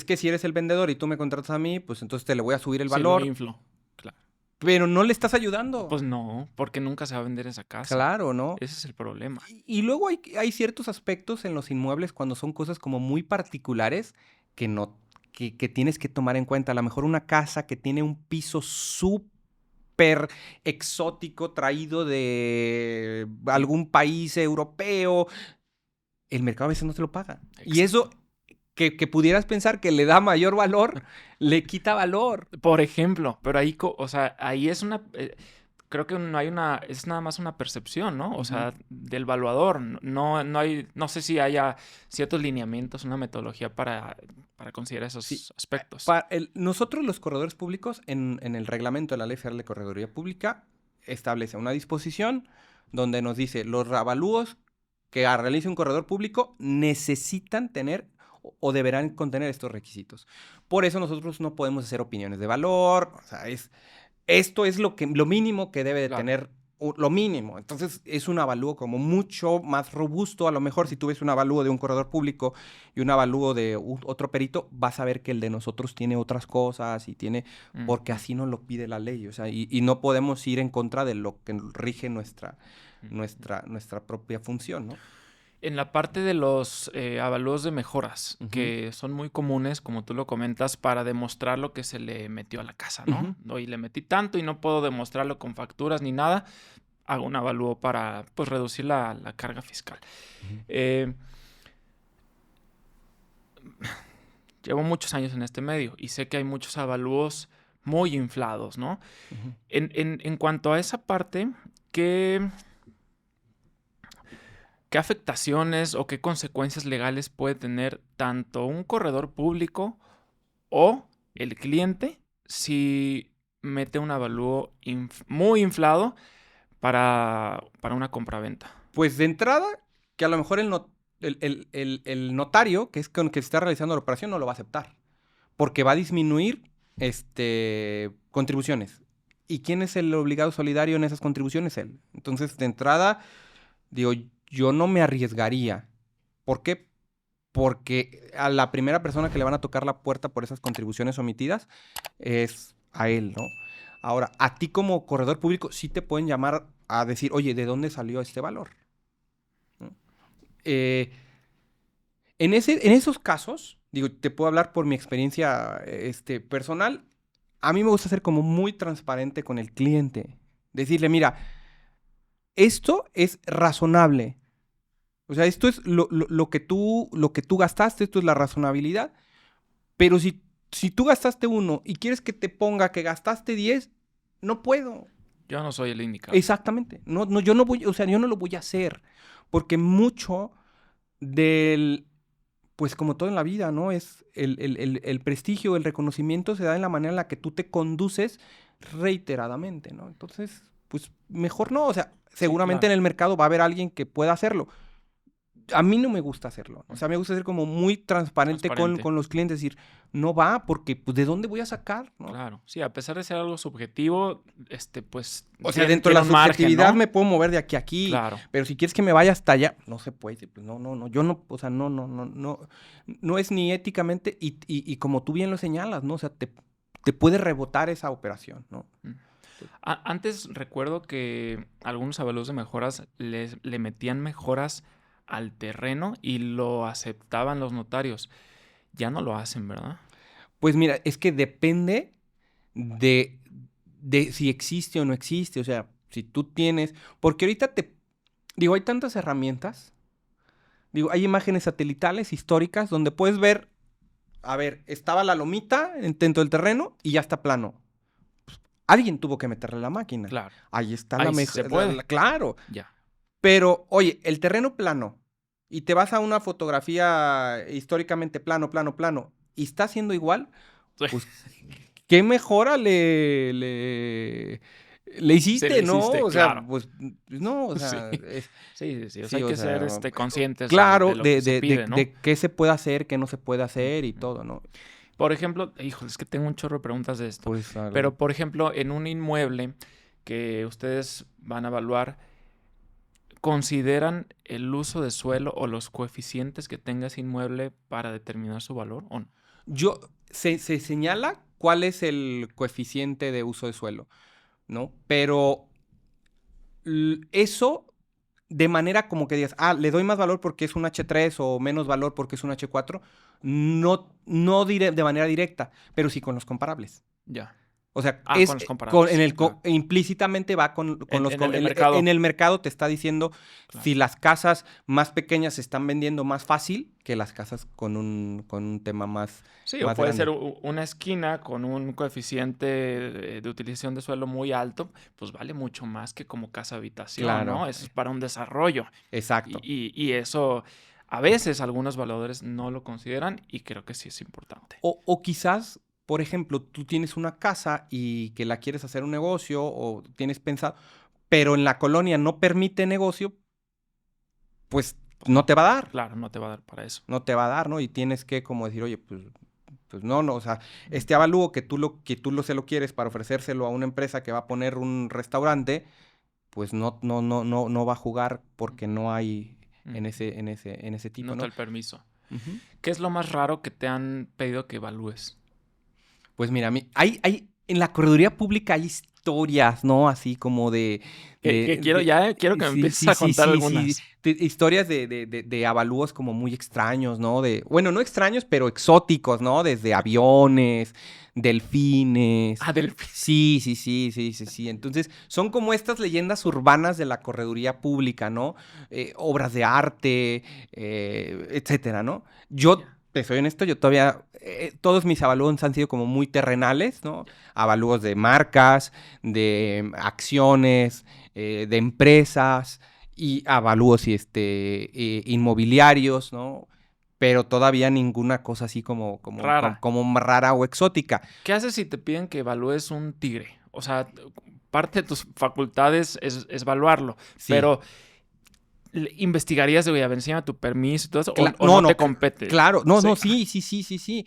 que si eres el vendedor y tú me contratas a mí, pues entonces te le voy a subir el Sí, lo valor, inflo. Claro. pero no le estás ayudando. Pues no, porque nunca se va a vender esa casa. Claro, ¿no? Ese es el problema. Y luego hay ciertos aspectos en los inmuebles cuando son cosas como muy particulares que no, que tienes que tomar en cuenta. A lo mejor una casa que tiene un piso súper exótico traído de algún país europeo, el mercado a veces no te lo paga. Y eso Exacto. que pudieras pensar que le da mayor valor, le quita valor. Por ejemplo, pero ahí, o sea, ahí es una, creo que no hay una, es nada más una percepción, ¿no? O Ujú. sea, del evaluador. No hay, no sé si haya ciertos lineamientos, una metodología para considerar Sí. esos aspectos. Nosotros los corredores públicos, en el reglamento de la Ley Federal de Correduría Pública, establece una disposición donde nos dice los avalúos que realice un corredor público necesitan tener o deberán contener estos requisitos. Por eso nosotros no podemos hacer opiniones de valor, o sea, esto es lo mínimo que debe de Claro. tener, lo mínimo. Entonces es un avalúo como mucho más robusto. A lo mejor si tú ves un avalúo de un corredor público y un avalúo de otro perito, vas a ver que el de nosotros tiene otras cosas y tiene, porque Ujú. así nos lo pide la ley. O sea, y no podemos ir en contra de lo que rige nuestra propia función, ¿no? En la parte de los avalúos de mejoras, Ujú, que son muy comunes, como tú lo comentas, para demostrar lo que se le metió a la casa, ¿no? ujú, Oye, le metí tanto y no puedo demostrarlo con facturas ni nada, hago un avalúo para, pues, reducir la carga fiscal. ujú, Eh, Llevo muchos años en este medio y sé que hay muchos avalúos muy inflados, ¿no? ujú. En cuanto a esa parte, ¿qué afectaciones o qué consecuencias legales puede tener tanto un corredor público o el cliente si mete un avalúo muy inflado para una compraventa? Pues de entrada, que a lo mejor el notario, que es con el que se está realizando la operación, no lo va a aceptar. Porque va a disminuir contribuciones. ¿Y quién es el obligado solidario en esas contribuciones? Él. Entonces, de entrada, digo, yo no me arriesgaría. ¿Por qué? Porque a la primera persona que le van a tocar la puerta por esas contribuciones omitidas es a él, ¿no? Ahora, a ti como corredor público sí te pueden llamar a decir, oye, ¿de dónde salió este valor? ¿No? Eh, en esos casos, digo, te puedo hablar por mi experiencia personal. A mí me gusta ser como muy transparente con el cliente. Decirle, mira, esto es razonable. O sea, esto es lo que tú gastaste, esto es la razonabilidad. Pero si tú gastaste uno y quieres que te ponga que gastaste 10, no puedo. Yo no soy el indicado. Exactamente. No, no, yo no voy, o sea, yo no lo voy a hacer. Porque mucho del, pues como todo en la vida, ¿no? Es el prestigio, el reconocimiento se da en la manera en la que tú te conduces reiteradamente, ¿no? Entonces, pues mejor no. O sea, Sí, seguramente claro. en el mercado va a haber alguien que pueda hacerlo. A mí no me gusta hacerlo. O sea, me gusta ser como muy transparente Transparente. con los clientes, decir, no va, porque pues ¿de dónde voy a sacar? ¿No? Claro. Sí, a pesar de ser algo subjetivo, pues O sea, tiene, dentro de tiene la un margen, subjetividad ¿no? me puedo mover de aquí a aquí, Claro. pero si quieres que me vaya hasta allá, no se puede. Pues no, no, no, yo no, o sea, no es ni éticamente y como tú bien lo señalas, ¿no? O sea, te puede rebotar esa operación, ¿no? Mm. Antes recuerdo que algunos avalúos de mejoras le metían mejoras al terreno y lo aceptaban los notarios. Ya no lo hacen, ¿verdad? Pues mira, es que depende de, de si existe o no existe. O sea, si tú tienes... Porque ahorita digo, hay tantas herramientas. Digo, hay imágenes satelitales históricas donde puedes ver, a ver, estaba la lomita dentro del terreno y ya está plano. Alguien tuvo que meterle la máquina. Claro. Ahí está Ahí la sí mejor. se puede. Claro. Ya. Pero, oye, el terreno plano, y te vas a una fotografía históricamente plano, y está haciendo igual, Sí. pues, ¿qué mejora le Sí, hiciste, le no? hiciste, O sea, claro. pues, no, o sea, Sí. Sí. O sea, sí, hay o que ser sea, conscientes claro, de lo que se pide, ¿no? de qué se puede hacer, qué no se puede hacer y Ujú. todo, ¿no? Por ejemplo, híjole, es que tengo un chorro de preguntas de esto. Pues, Pero, por ejemplo, en un inmueble que ustedes van a evaluar, ¿consideran el uso de suelo o los coeficientes que tenga ese inmueble para determinar su valor o no? se señala cuál es el coeficiente de uso de suelo, ¿no? Pero eso de manera como que digas, le doy más valor porque es un H3 o menos valor porque es un H4, no diré de manera directa, pero sí con los comparables. Ya. O sea, Con los comparables. Claro. implícitamente va con los... En el de mercado. En el mercado te está diciendo Claro. si las casas más pequeñas se están vendiendo más fácil que las casas con un tema más Sí, más o puede grande. ser una esquina con un coeficiente de utilización de suelo muy alto, pues vale mucho más que como casa habitación, Claro. ¿no? Eso es para un desarrollo. Exacto. Y eso, a veces algunos valuadores no lo consideran y creo que sí es importante. O quizás, por ejemplo, tú tienes una casa y que la quieres hacer un negocio o tienes pensado, pero en la colonia no permite negocio, pues no te va a dar. Claro, no te va a dar para eso. No te va a dar, ¿no? Y tienes que como decir, oye, pues no, o sea, este avalúo que tú se lo quieres para ofrecérselo a una empresa que va a poner un restaurante, pues no va a jugar porque no hay en ese tipo, No ¿no? está el permiso. Ujú. ¿Qué es lo más raro que te han pedido que evalúes? Pues mira, hay en la correduría pública hay historias, ¿no? Así como Que quiero que me empieces a contar algunas. historias de avalúos como muy extraños, ¿no? Bueno, no extraños, pero exóticos, ¿no? Desde aviones, delfines. Sí. Entonces, son como estas leyendas urbanas de la correduría pública, ¿no? Obras de arte, etcétera, ¿no? Yo, te soy honesto, yo todavía, todos mis avalúos han sido como muy terrenales, ¿no? Avalúos de marcas, de acciones, de empresas y avalúos inmobiliarios, ¿no? Pero todavía ninguna cosa así como Rara. como rara o exótica. ¿Qué haces si te piden que evalúes un tigre? O sea, parte de tus facultades es evaluarlo, Sí. pero ¿investigarías de, oye, a ver, enséñame tu permiso y todo eso? ¿O No, no te compete? Claro, Sí. sí.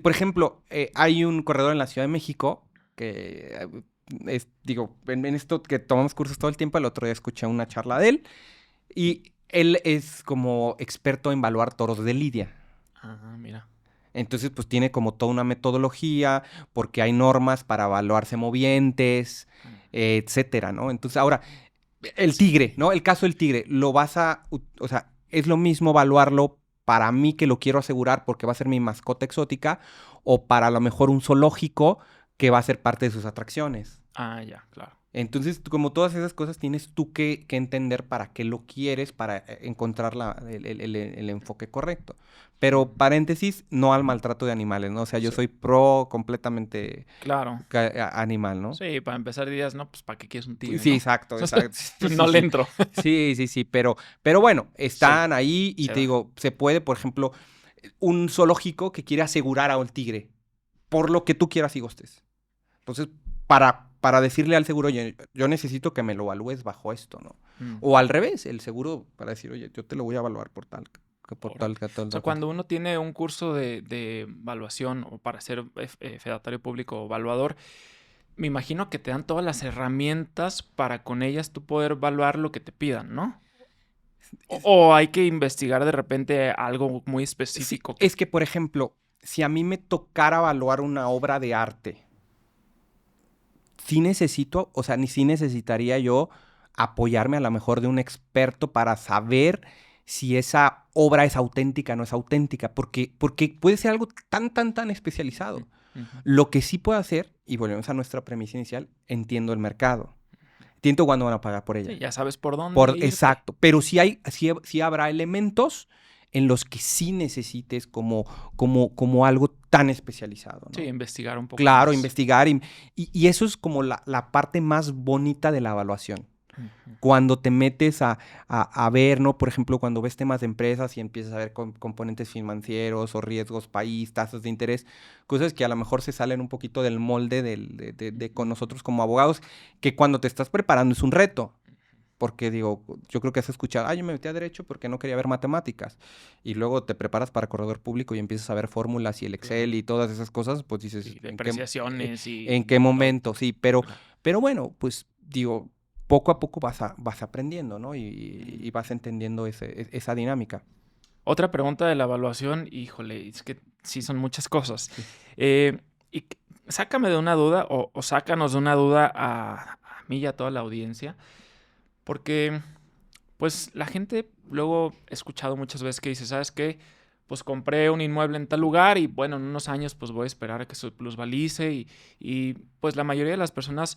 Por ejemplo, hay un corredor en la Ciudad de México que, digo, en esto que tomamos cursos todo el tiempo, el otro día escuché una charla de él y él es como experto en evaluar toros de lidia. Ah, mira. Entonces, pues tiene como toda una metodología, porque hay normas para evaluarse movientes, etcétera, ¿no? Entonces, ahora, el tigre, ¿no? El caso del tigre, o sea, es lo mismo evaluarlo para mí que lo quiero asegurar porque va a ser mi mascota exótica, o para a lo mejor un zoológico que va a ser parte de sus atracciones. Ah, ya, claro. Entonces, como todas esas cosas, tienes tú que entender para qué lo quieres, para encontrar el enfoque correcto. Pero, paréntesis, no al maltrato de animales, ¿no? O sea, yo Sí. soy pro completamente Claro. animal, ¿no? Sí, para empezar dirías, no, pues ¿para qué quieres un tigre? Sí, ¿no? exacto. No le entro. Sí, pero bueno, están ahí y se te da. digo, se puede, por ejemplo, un zoológico que quiere asegurar a un tigre, por lo que tú quieras y gustes. Entonces, para decirle al seguro, oye, yo necesito que me lo evalúes bajo esto, ¿no? O al revés, el seguro para decir, oye, yo te lo voy a evaluar por tal, O sea, cuando uno tiene un curso de evaluación o para ser fedatario público o evaluador, me imagino que te dan todas las herramientas para con ellas tú poder evaluar lo que te pidan, ¿no? O hay que investigar de repente algo muy específico. Sí, es que, por ejemplo, si a mí me tocara evaluar una obra de arte, sí necesitaría yo apoyarme a lo mejor de un experto para saber si esa obra es auténtica o no es auténtica, porque puede ser algo tan especializado. Ujú. Lo que sí puedo hacer, y volvemos a nuestra premisa inicial, entiendo el mercado. Entiendo cuándo van a pagar por ella. Sí, ya sabes por dónde irte. Exacto. Pero sí habrá elementos en los que sí necesites como algo tan especializado, ¿no? Sí, investigar un poco Claro, más. investigar. Y eso es como la parte más bonita de la evaluación. Ujú. Cuando te metes a ver, ¿no? Por ejemplo, cuando ves temas de empresas y empiezas a ver componentes financieros o riesgos país, tasas de interés, cosas que a lo mejor se salen un poquito del molde de con nosotros como abogados, que cuando te estás preparando es un reto. Porque digo, yo creo que has escuchado, yo me metí a derecho porque no quería ver matemáticas. Y luego te preparas para corredor público y empiezas a ver fórmulas y el Excel y todas esas cosas, pues dices, Sí, depreciaciones ¿en qué todo. momento? Sí, Claro. pero bueno, pues digo, poco a poco vas aprendiendo, ¿no? Y vas entendiendo esa dinámica. Otra pregunta de la evaluación, híjole, es que sí son muchas cosas. Sí. Sácame de una duda o sácanos de una duda a mí y a toda la audiencia, porque pues la gente luego he escuchado muchas veces que dice, ¿sabes qué? Pues compré un inmueble en tal lugar y bueno, en unos años pues voy a esperar a que se plusvalice y pues la mayoría de las personas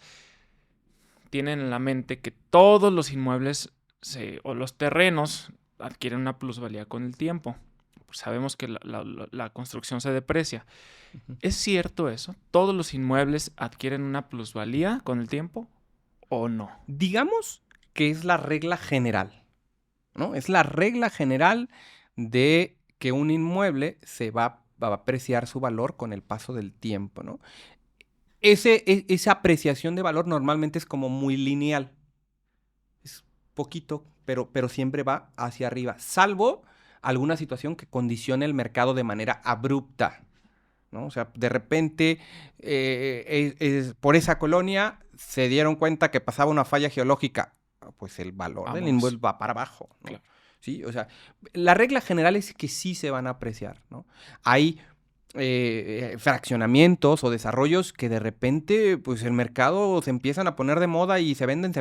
tienen en la mente que todos los inmuebles o los terrenos adquieren una plusvalía con el tiempo. Pues sabemos que la construcción se deprecia. Ujú. ¿Es cierto eso? ¿Todos los inmuebles adquieren una plusvalía con el tiempo o no? Digamos que es la regla general, ¿no? Es la regla general de que un inmueble va a apreciar su valor con el paso del tiempo, ¿no? Esa apreciación de valor normalmente es como muy lineal. Es poquito, pero siempre va hacia arriba, salvo alguna situación que condicione el mercado de manera abrupta, ¿no? O sea, de repente, por esa colonia se dieron cuenta que pasaba una falla geológica, pues el valor del Vámonos. inmueble va para abajo, ¿no? Claro. Sí, o sea, la regla general es que sí se van a apreciar, ¿no? Hay fraccionamientos o desarrollos que de repente, pues el mercado se empiezan a poner de moda y se venden,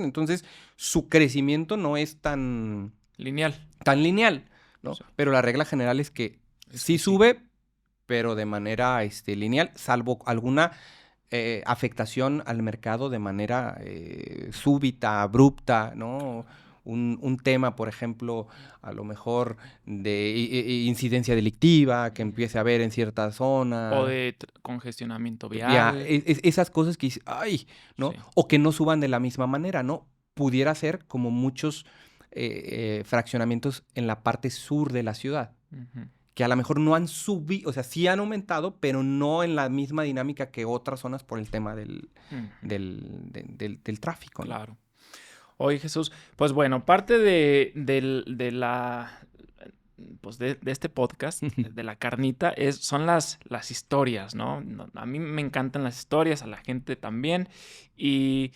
entonces su crecimiento no es tan Lineal. lineal, ¿no? Sí. Pero la regla general es que Es sí que sí. sube, pero de manera lineal, salvo alguna afectación al mercado de manera súbita, abrupta, ¿no? Un tema, por ejemplo, a lo mejor de incidencia delictiva que empiece a haber en cierta zona. O de congestionamiento Ya, vial. esas cosas que dices, ay, ¿no? Sí. O que no suban de la misma manera, ¿no? Pudiera ser como muchos fraccionamientos en la parte sur de la ciudad, Ujú. que a lo mejor no han subido, o sea, sí han aumentado, pero no en la misma dinámica que otras zonas por el tema del tráfico, ¿no? Claro. Oye, Jesús, pues bueno, parte de este podcast, de la carnita, son las historias, ¿no? A mí me encantan las historias, a la gente también. Y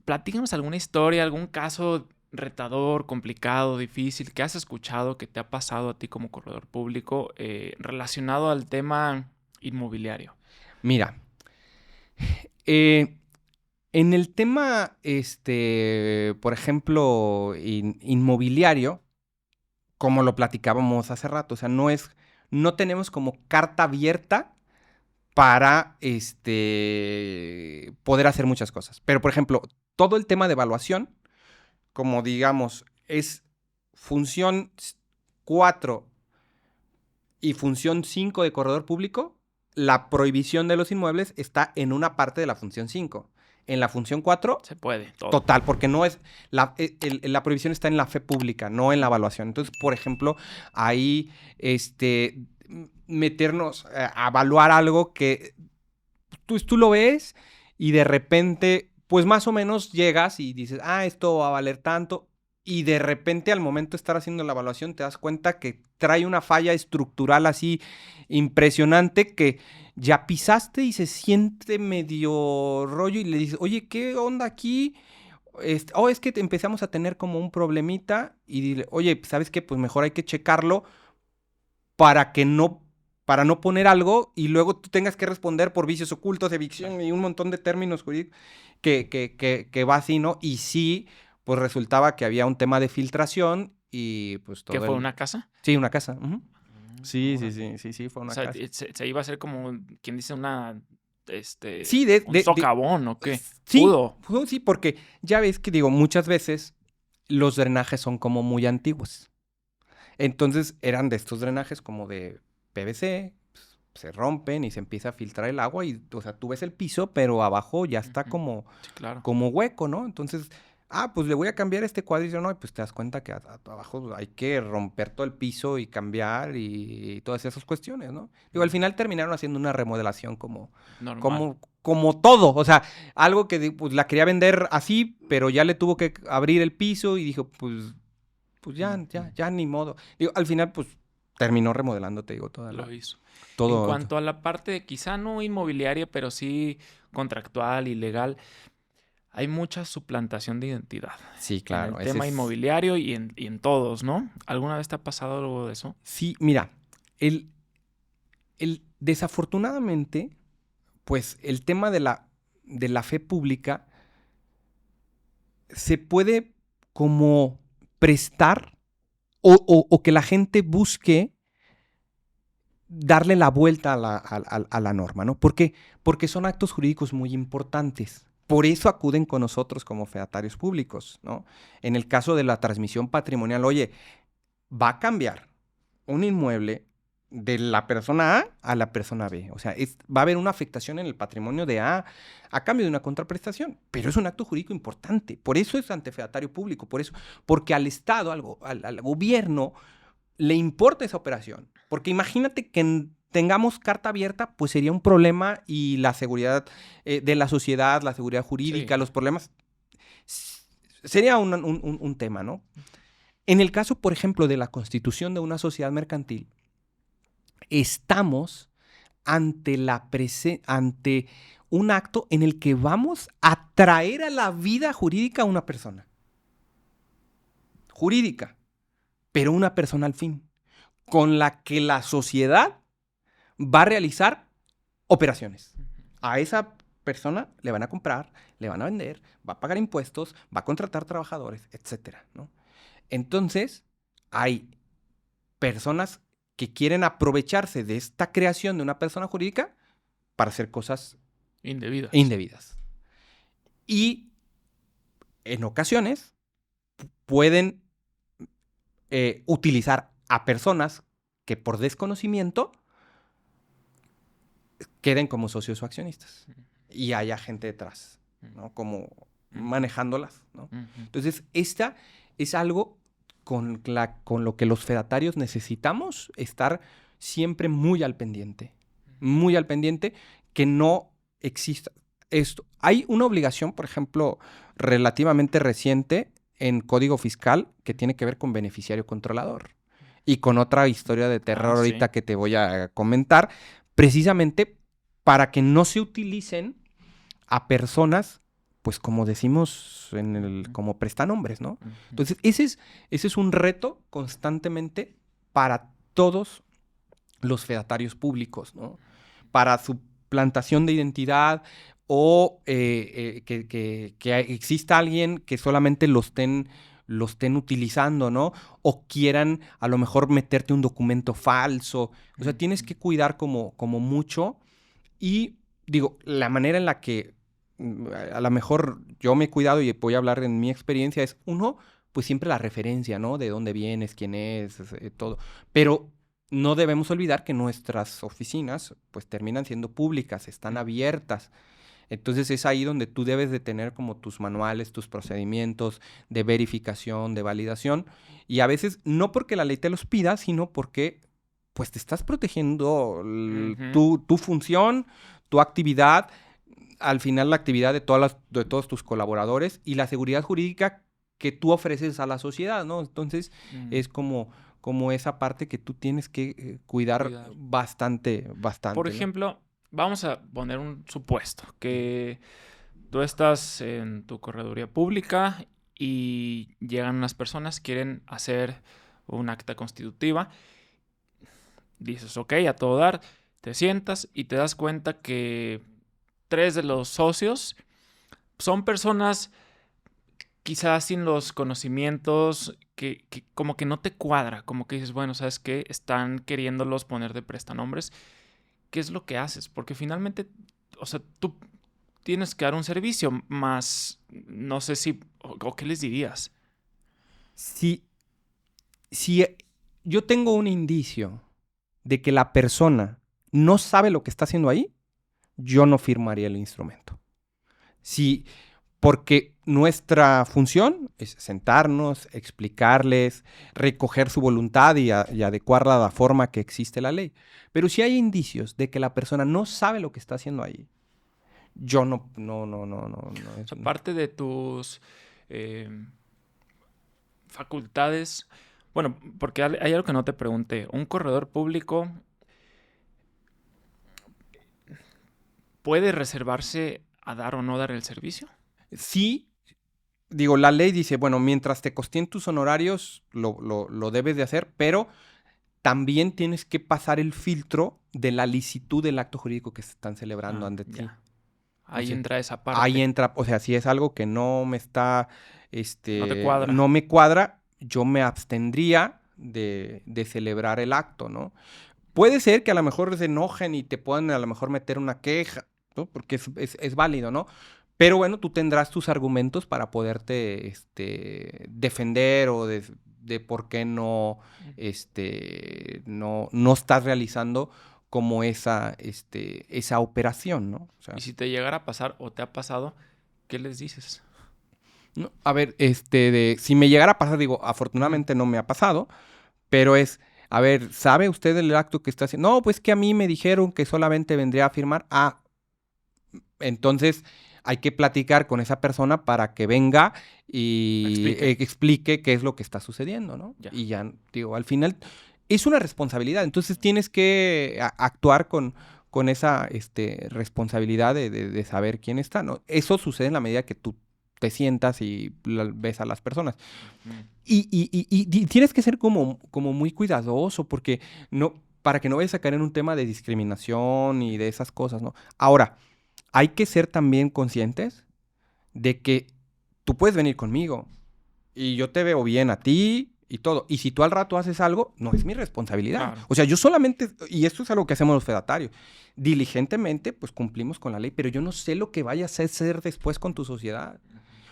platícanos alguna historia, algún caso retador, complicado, difícil, que has escuchado, que te ha pasado a ti como corredor público relacionado al tema inmobiliario. Mira, en el tema, por ejemplo, inmobiliario, como lo platicábamos hace rato, o sea, no tenemos como carta abierta para poder hacer muchas cosas. Pero, por ejemplo, todo el tema de evaluación, como digamos, es función 4 y función 5 de corredor público, la prohibición de los inmuebles está en una parte de la función 5. En la función 4, Se puede, todo. total, porque no es la prohibición está en la fe pública, no en la evaluación. Entonces, por ejemplo, ahí meternos a evaluar algo que tú lo ves y de repente, pues más o menos llegas y dices, esto va a valer tanto. Y de repente al momento de estar haciendo la evaluación te das cuenta que trae una falla estructural así impresionante que ya pisaste y se siente medio rollo y le dices, oye, ¿qué onda aquí? Es que empezamos a tener como un problemita y dile, oye, ¿sabes qué? Pues mejor hay que checarlo para no poner algo y luego tú tengas que responder por vicios ocultos, evicción y un montón de términos jurídicos que va así, ¿no? Y sí, pues resultaba que había un tema de filtración y pues ¿Qué todo fue, el... una casa? Sí, una casa. Ujú. Sí, sí, Órale. sí, sí, sí, fue O una sea, casa. se iba a hacer como, quien dice, Sí, un socavón, ¿o qué? sí, Pudo. sí, porque ya ves que digo, muchas veces los drenajes son como muy antiguos. Entonces eran de estos drenajes como de PVC, pues, se rompen y se empieza a filtrar el agua y, o sea, tú ves el piso, pero abajo ya está Ujú. Sí, claro. como hueco, ¿no? Entonces, pues le voy a cambiar este cuadrillo, ¿no? Y pues te das cuenta que abajo hay que romper todo el piso y cambiar y todas esas cuestiones, ¿no? Digo, al final terminaron haciendo una remodelación Normal. como todo, o sea, algo que pues la quería vender así, pero ya le tuvo que abrir el piso y dijo, pues ya, Ujú. ya ni modo. Digo, al final, pues terminó remodelando, te digo, Lo hizo. En todo. cuanto a la parte, quizá no inmobiliaria, pero sí contractual y legal, hay mucha suplantación de identidad Sí, en el claro, ese tema es. inmobiliario y en todos, ¿no? ¿Alguna vez te ha pasado algo de eso? Sí, mira, el, desafortunadamente, pues el tema de la fe pública se puede como prestar o que la gente busque darle la vuelta a la norma, ¿no? ¿Por qué? Porque son actos jurídicos muy importantes. Por eso acuden con nosotros como fedatarios públicos, ¿no? En el caso de la transmisión patrimonial, oye, va a cambiar un inmueble de la persona A la persona B. O sea, va a haber una afectación en el patrimonio de a cambio de una contraprestación. Pero es un acto jurídico importante. Por eso es ante fedatario público. Por eso, porque al Estado, al gobierno, le importa esa operación. Porque imagínate que tengamos carta abierta, pues sería un problema y la seguridad de la sociedad, la seguridad jurídica, Sí. los problemas, sería un tema, ¿no? En el caso, por ejemplo, de la constitución de una sociedad mercantil, estamos ante un acto en el que vamos a traer a la vida jurídica a una persona. Jurídica, pero una persona al fin, con la que la sociedad va a realizar operaciones. A esa persona le van a comprar, le van a vender, va a pagar impuestos, va a contratar trabajadores, etcétera, ¿no? Entonces, hay personas que quieren aprovecharse de esta creación de una persona jurídica para hacer cosas Indebidas. indebidas. Y en ocasiones pueden utilizar a personas que por desconocimiento queden como socios o accionistas. Y haya gente detrás, ¿no? Como manejándolas, ¿no? Ujú. Entonces, esta es algo con lo que los fedatarios necesitamos estar siempre muy al pendiente, que no exista esto. Hay una obligación, por ejemplo, relativamente reciente en Código Fiscal que tiene que ver con beneficiario controlador y con otra historia de terror Sí. ahorita que te voy a comentar, precisamente para que no se utilicen a personas, pues como decimos como prestanombres, ¿no? Ujú. Entonces, ese es un reto constantemente para todos los fedatarios públicos, ¿no? Para su plantación de identidad o que exista alguien que solamente lo estén utilizando, ¿no? O quieran a lo mejor meterte un documento falso. O sea, tienes que cuidar como mucho y digo, la manera en la que a lo mejor yo me he cuidado y voy a hablar en mi experiencia es, uno, pues siempre la referencia, ¿no? De dónde vienes, quién es, todo. Pero no debemos olvidar que nuestras oficinas pues terminan siendo públicas, están abiertas. Entonces es ahí donde tú debes de tener como tus manuales, tus procedimientos de verificación, de validación. Y a veces no porque la ley te los pida, sino porque pues te estás protegiendo Ujú. tu función, tu actividad, al final la actividad de todos tus colaboradores y la seguridad jurídica que tú ofreces a la sociedad, ¿no? Entonces es como esa parte que tú tienes que cuidar Cuidar. bastante, Por bastante, ¿no? ejemplo, vamos a poner un supuesto, que tú estás en tu correduría pública y llegan unas personas, quieren hacer un acta constitutiva. Dices, ok, a todo dar, te sientas y te das cuenta que 3 de los socios son personas quizás sin los conocimientos que como que no te cuadra, como que dices, bueno, ¿sabes qué? Están queriéndolos poner de prestanombres. ¿Qué es lo que haces? Porque finalmente, o sea, tú tienes que dar un servicio, más no sé si, o qué les dirías. Si, si yo tengo un indicio de que la persona no sabe lo que está haciendo ahí, yo no firmaría el instrumento. Si, porque nuestra función es sentarnos, explicarles, recoger su voluntad y adecuarla a la forma que existe la ley. Pero si hay indicios de que la persona no sabe lo que está haciendo ahí, yo no. O sea, parte de tus facultades, bueno, porque hay algo que no te pregunté. ¿Un corredor público puede reservarse a dar o no dar el servicio? Sí, digo, la ley dice, bueno, mientras te costeen tus honorarios, lo debes de hacer, pero también tienes que pasar el filtro de la licitud del acto jurídico que se están celebrando ante ti. Ya. Ahí O sea, entra esa parte. ahí entra, o sea, si es algo que no me está, No te cuadra. no me cuadra, yo me abstendría de celebrar el acto, ¿no? Puede ser que a lo mejor se enojen y te puedan a lo mejor meter una queja, ¿no? Porque es válido, ¿no? Pero bueno, tú tendrás tus argumentos para poderte defender o de por qué no estás realizando como esa operación, ¿no? O sea, Y si te llegara a pasar o te ha pasado, ¿qué les dices? no, a ver, si me llegara a pasar, digo, afortunadamente no me ha pasado, pero a ver, ¿sabe usted el acto que está haciendo? No, pues que a mí me dijeron que solamente vendría a firmar. Ah, entonces hay que platicar con esa persona para que venga y explique qué es lo que está sucediendo, ¿no? Ya. Y ya, digo, al final es una responsabilidad, entonces tienes que actuar con esa responsabilidad de saber quién está, ¿no? Eso sucede en la medida que tú te sientas y ves a las personas. Y tienes que ser como muy cuidadoso porque para que no vayas a caer en un tema de discriminación y de esas cosas, ¿no? Ahora, hay que ser también conscientes de que tú puedes venir conmigo y yo te veo bien a ti y todo. Y si tú al rato haces algo, no es mi responsabilidad. Claro. O sea, yo solamente, y esto es algo que hacemos los fedatarios, diligentemente pues cumplimos con la ley, pero yo no sé lo que vayas a hacer después con tu sociedad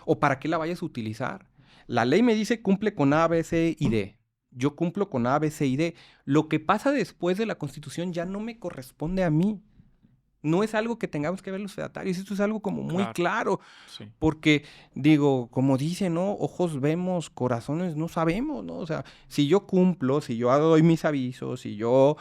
o para qué la vayas a utilizar. La ley me dice cumple con A, B, C y D. Yo cumplo con A, B, C y D. Lo que pasa después de la Constitución ya no me corresponde a mí. No es algo que tengamos que ver los fedatarios, esto es algo como muy claro, Sí. porque digo, como dicen, ¿no? Ojos vemos, corazones no sabemos, ¿no? O sea, si yo cumplo, si yo doy mis avisos, si yo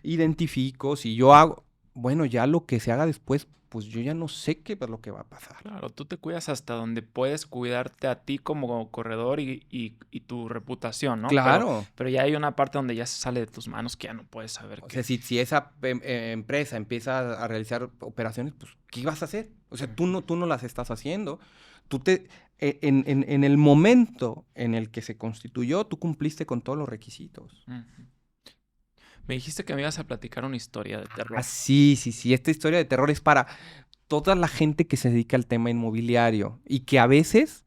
identifico, si yo hago, bueno, ya lo que se haga después, pues yo ya no sé qué es lo que va a pasar. Claro, tú te cuidas hasta donde puedes cuidarte a ti como corredor y tu reputación, ¿no? Claro. Pero ya hay una parte donde ya se sale de tus manos que ya no puedes saber O qué. sea, si esa empresa empieza a realizar operaciones, pues, ¿qué vas a hacer? O sea, tú no las estás haciendo. En el momento en el que se constituyó, tú cumpliste con todos los requisitos. Me dijiste que me ibas a platicar una historia de terror. Ah, sí. Esta historia de terror es para toda la gente que se dedica al tema inmobiliario y que a veces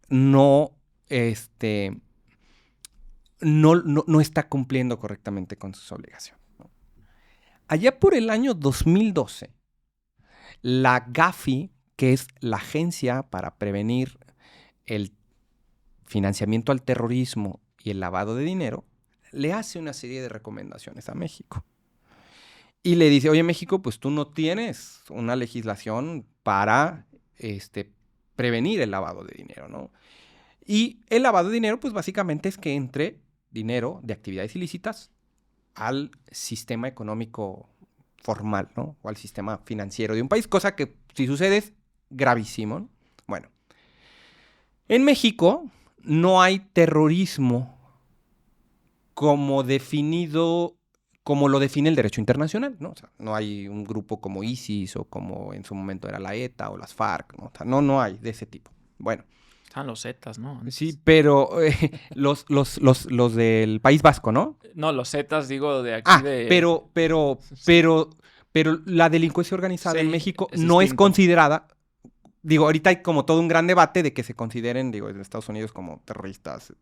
no está cumpliendo correctamente con sus obligaciones. Allá por el año 2012, la GAFI, que es la Agencia para Prevenir el Financiamiento al Terrorismo y el Lavado de Dinero, le hace una serie de recomendaciones a México. Y le dice, oye, México, pues tú no tienes una legislación para prevenir el lavado de dinero, ¿no? Y el lavado de dinero, pues básicamente es que entre dinero de actividades ilícitas al sistema económico formal, ¿no? O al sistema financiero de un país, cosa que si sucede es gravísimo, ¿no? Bueno, en México no hay terrorismo como lo define el derecho internacional, ¿no? O sea, no hay un grupo como ISIS o como en su momento era la ETA o las FARC, ¿no? O sea, no hay de ese tipo. Bueno. Están los Zetas, ¿no? Antes. Sí, pero los del País Vasco, ¿no? No, los Zetas, digo, de aquí de... Pero la delincuencia organizada en México es no es distinto. considerada Digo, ahorita hay como todo un gran debate de que se consideren, digo, en Estados Unidos como terroristas,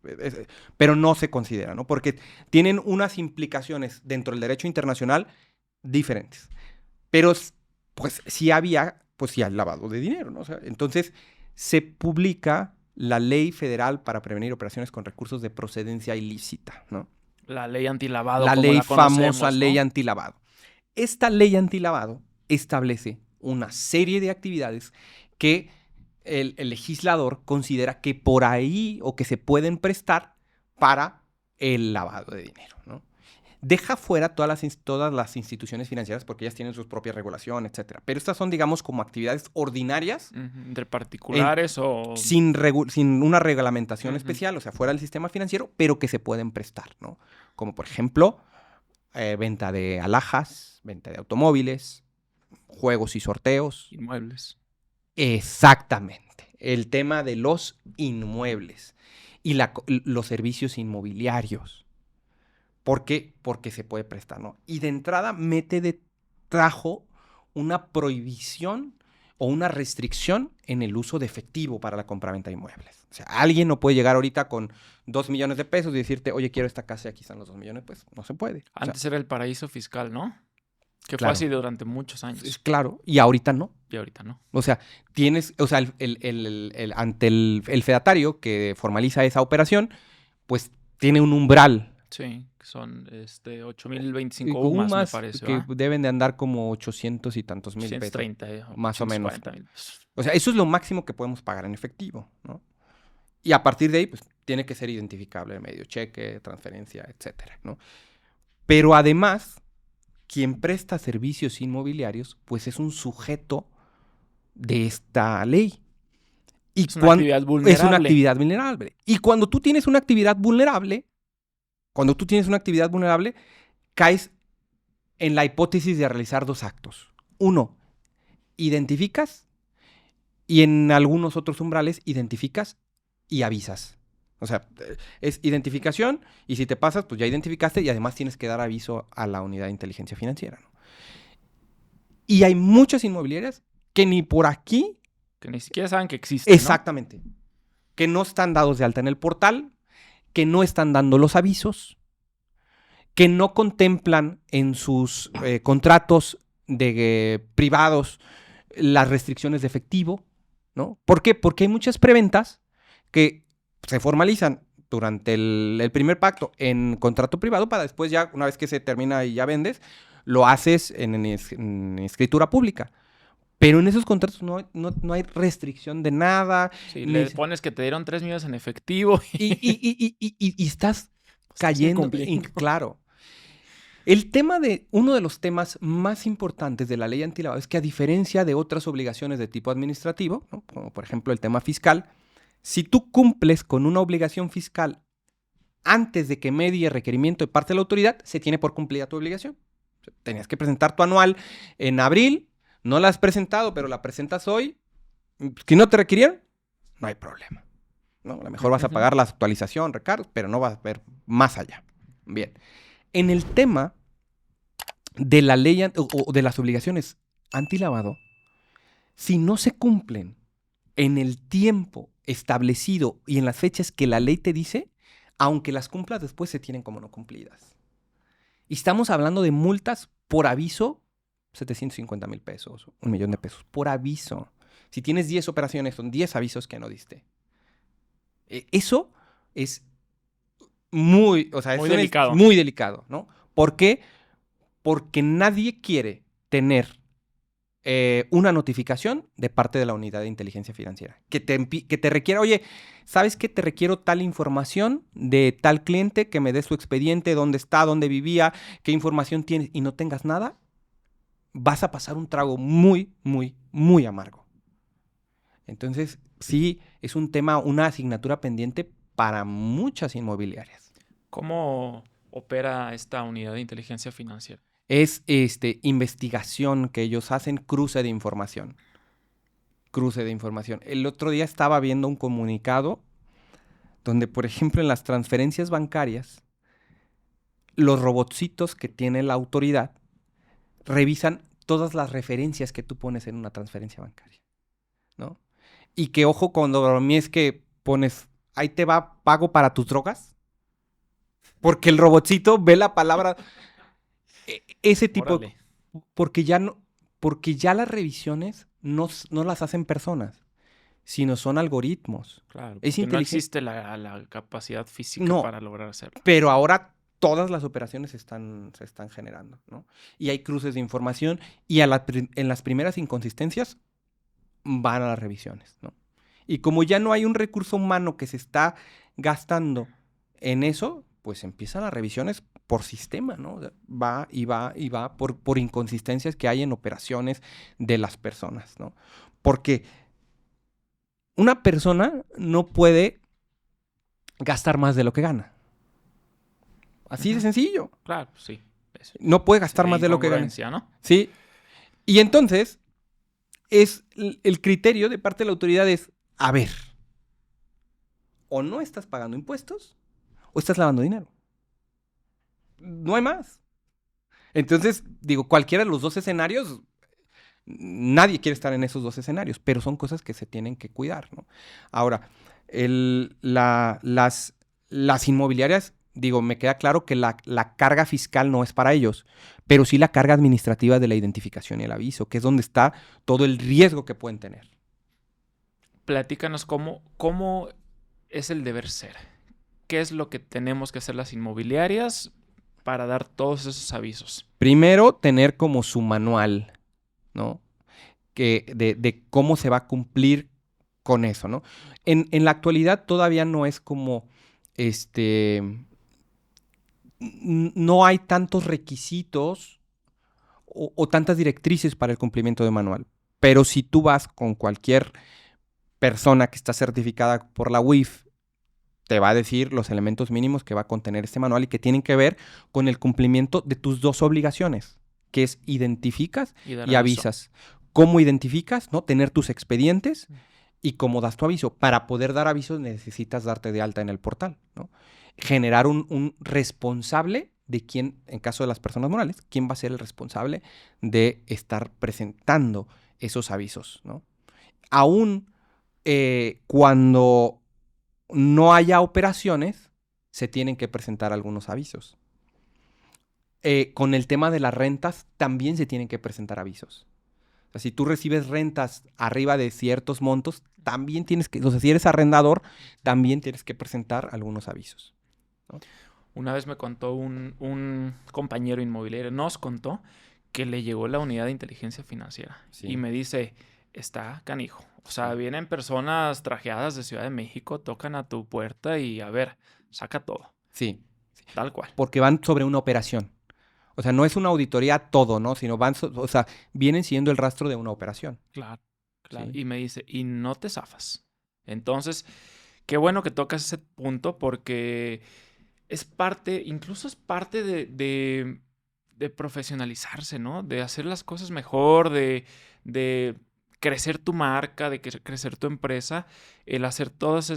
pero no se consideran, ¿no? Porque tienen unas implicaciones dentro del derecho internacional diferentes. Pero, pues, sí hay lavado de dinero, ¿no? O sea, entonces, se publica la Ley Federal para prevenir operaciones con recursos de procedencia ilícita, ¿no? La ley antilavado, La como ley la famosa conocemos, ley ¿no? antilavado. Esta ley antilavado establece una serie de actividades que el legislador considera que por ahí o que se pueden prestar para el lavado de dinero, ¿no? Deja fuera todas las instituciones financieras porque ellas tienen sus propias regulaciones, etcétera. Pero estas son, digamos, como actividades ordinarias Entre particulares o... sin una reglamentación Ujú. especial, o sea, fuera del sistema financiero, pero que se pueden prestar, ¿no? Como por ejemplo, venta de alhajas, venta de automóviles, juegos y sorteos. Inmuebles. Exactamente. El tema de los inmuebles y los servicios inmobiliarios. ¿Por qué? Porque se puede prestar, ¿no? Y de entrada trajo una prohibición o una restricción en el uso de efectivo para la compraventa de inmuebles. O sea, alguien no puede llegar ahorita con 2 millones de pesos y decirte, oye, quiero esta casa y aquí están los 2 millones, pues no se puede. O sea, Antes era el paraíso fiscal, ¿no? Que fue claro, así durante muchos es años. claro, y ahorita no. Y ahorita no. O sea, ante el fedatario que formaliza esa operación, pues tiene un umbral. Sí, que son 8,025 Con UMAS, me UMAS parece, que ¿va? deben de andar como 800 y tantos mil pesos. 130, Más o menos. 840,000 pesos. O sea, eso es lo máximo que podemos pagar en efectivo, ¿no? Y a partir de ahí, pues, tiene que ser identificable el medio cheque, transferencia, etcétera, ¿no? Pero además, quien presta servicios inmobiliarios, pues es un sujeto de esta ley. Y Es una actividad vulnerable. Es una actividad vulnerable. Y cuando tú tienes una actividad vulnerable, caes en la hipótesis de realizar 2 actos. Uno, identificas y en algunos otros umbrales identificas y avisas. O sea, es identificación y si te pasas, pues ya identificaste y además tienes que dar aviso a la unidad de inteligencia financiera, ¿no? Y hay muchas inmobiliarias que ni por aquí... Que ni siquiera saben que existe, Exactamente. ¿No? Que no están dados de alta en el portal, que no están dando los avisos, que no contemplan en sus contratos privados las restricciones de efectivo, ¿no? ¿Por qué? Porque hay muchas preventas que se formalizan durante el primer pacto en contrato privado para después ya, una vez que se termina y ya vendes, lo haces en escritura pública. Pero en esos contratos no hay restricción de nada. Sí, le pones que te dieron 3 millones en efectivo. Y estás Pues cayendo. Claro. Uno de los temas más importantes de la ley antilavado es que a diferencia de otras obligaciones de tipo administrativo, ¿no? Como por ejemplo el tema fiscal, si tú cumples con una obligación fiscal antes de que medie requerimiento de parte de la autoridad, se tiene por cumplida tu obligación. O sea, tenías que presentar tu anual en abril, no la has presentado, pero la presentas hoy. Si no te requirieron, no hay problema, ¿no? A lo mejor vas a pagar la actualización, recargos, pero no vas a ver más allá. Bien. En el tema de la ley o de las obligaciones antilavado, si no se cumplen en el tiempo establecido y en las fechas que la ley te dice, aunque las cumplas después se tienen como no cumplidas. Y estamos hablando de multas por aviso, 750,000 pesos, 1,000,000 de pesos, por aviso. Si tienes 10 operaciones, son 10 avisos que no diste. Eso es muy delicado. Muy delicado, ¿no? ¿Por qué? Porque nadie quiere tener una notificación de parte de la unidad de inteligencia financiera que te requiera, oye, ¿sabes qué? Te requiero tal información de tal cliente que me dé su expediente, dónde está, dónde vivía, qué información tienes y no tengas nada, vas a pasar un trago muy, muy, muy amargo. Entonces, sí, es un tema, una asignatura pendiente para muchas inmobiliarias. ¿Cómo opera esta unidad de inteligencia financiera? Es investigación que ellos hacen, cruce de información. Cruce de información. El otro día estaba viendo un comunicado donde, por ejemplo, en las transferencias bancarias, los robotcitos que tiene la autoridad revisan todas las referencias que tú pones en una transferencia bancaria, ¿no? Y que, ojo, cuando a mí es que pones, ahí te va pago para tus drogas. Porque el robotcito ve la palabra. Ese tipo de... Órale. Porque ya no, porque ya las revisiones no las hacen personas, sino son algoritmos. Claro, Es porque no inteligente. existe la capacidad física No, para lograr hacerlo. pero ahora todas las operaciones se están generando, ¿no? Y hay cruces de información y en las primeras inconsistencias van a las revisiones, ¿no? Y como ya no hay un recurso humano que se está gastando en eso, pues empiezan las revisiones por sistema, ¿no? O sea, va y va y va por inconsistencias que hay en operaciones de las personas, ¿no? Porque una persona no puede gastar más de lo que gana. Así de Ujú. sencillo. Claro, sí. Eso No puede gastar sería más de lo que gana. incongruencia, ¿no? ¿Sí? Y entonces, el criterio de parte de la autoridad es, a ver, o no estás pagando impuestos o estás lavando dinero. No hay más. Entonces, digo, cualquiera de los dos escenarios, nadie quiere estar en esos dos escenarios, pero son cosas que se tienen que cuidar, ¿no? Ahora, las inmobiliarias, digo, me queda claro que la carga fiscal no es para ellos, pero sí la carga administrativa de la identificación y el aviso, que es donde está todo el riesgo que pueden tener. Platícanos cómo es el deber ser. ¿Qué es lo que tenemos que hacer las inmobiliarias para dar todos esos avisos? Primero, tener como su manual, ¿no? De cómo se va a cumplir con eso, ¿no? En la actualidad todavía no es como, no hay tantos requisitos o tantas directrices para el cumplimiento de manual. Pero si tú vas con cualquier persona que está certificada por la UIF, te va a decir los elementos mínimos que va a contener este manual y que tienen que ver con el cumplimiento de tus dos obligaciones, que es identificas Y dar y aviso. avisas. ¿Cómo identificas? ¿No? Tener tus expedientes y cómo das tu aviso. Para poder dar avisos necesitas darte de alta en el portal, ¿no? Generar un responsable de quién, en caso de las personas morales, quién va a ser el responsable de estar presentando esos avisos, ¿no? Aún cuando no haya operaciones, se tienen que presentar algunos avisos. Con el tema de las rentas, también se tienen que presentar avisos. O sea, si tú recibes rentas arriba de ciertos montos, también tienes que, o sea, si eres arrendador, también tienes que presentar algunos avisos, ¿no? Una vez me contó un compañero inmobiliario, nos contó que le llegó la unidad de inteligencia financiera. Sí. Y me dice, está canijo. O sea, Sí. vienen personas trajeadas de Ciudad de México, tocan a tu puerta y a ver, saca todo. Sí, Tal cual. porque van sobre una operación. O sea, no es una auditoría todo, ¿no? Sino o sea, vienen siguiendo el rastro de una operación. Claro, claro. Sí. Y me dice, y no te zafas. Entonces, qué bueno que tocas ese punto porque es parte, incluso es parte de profesionalizarse, ¿no? De hacer las cosas mejor, de crecer tu marca, de crecer tu empresa, el hacer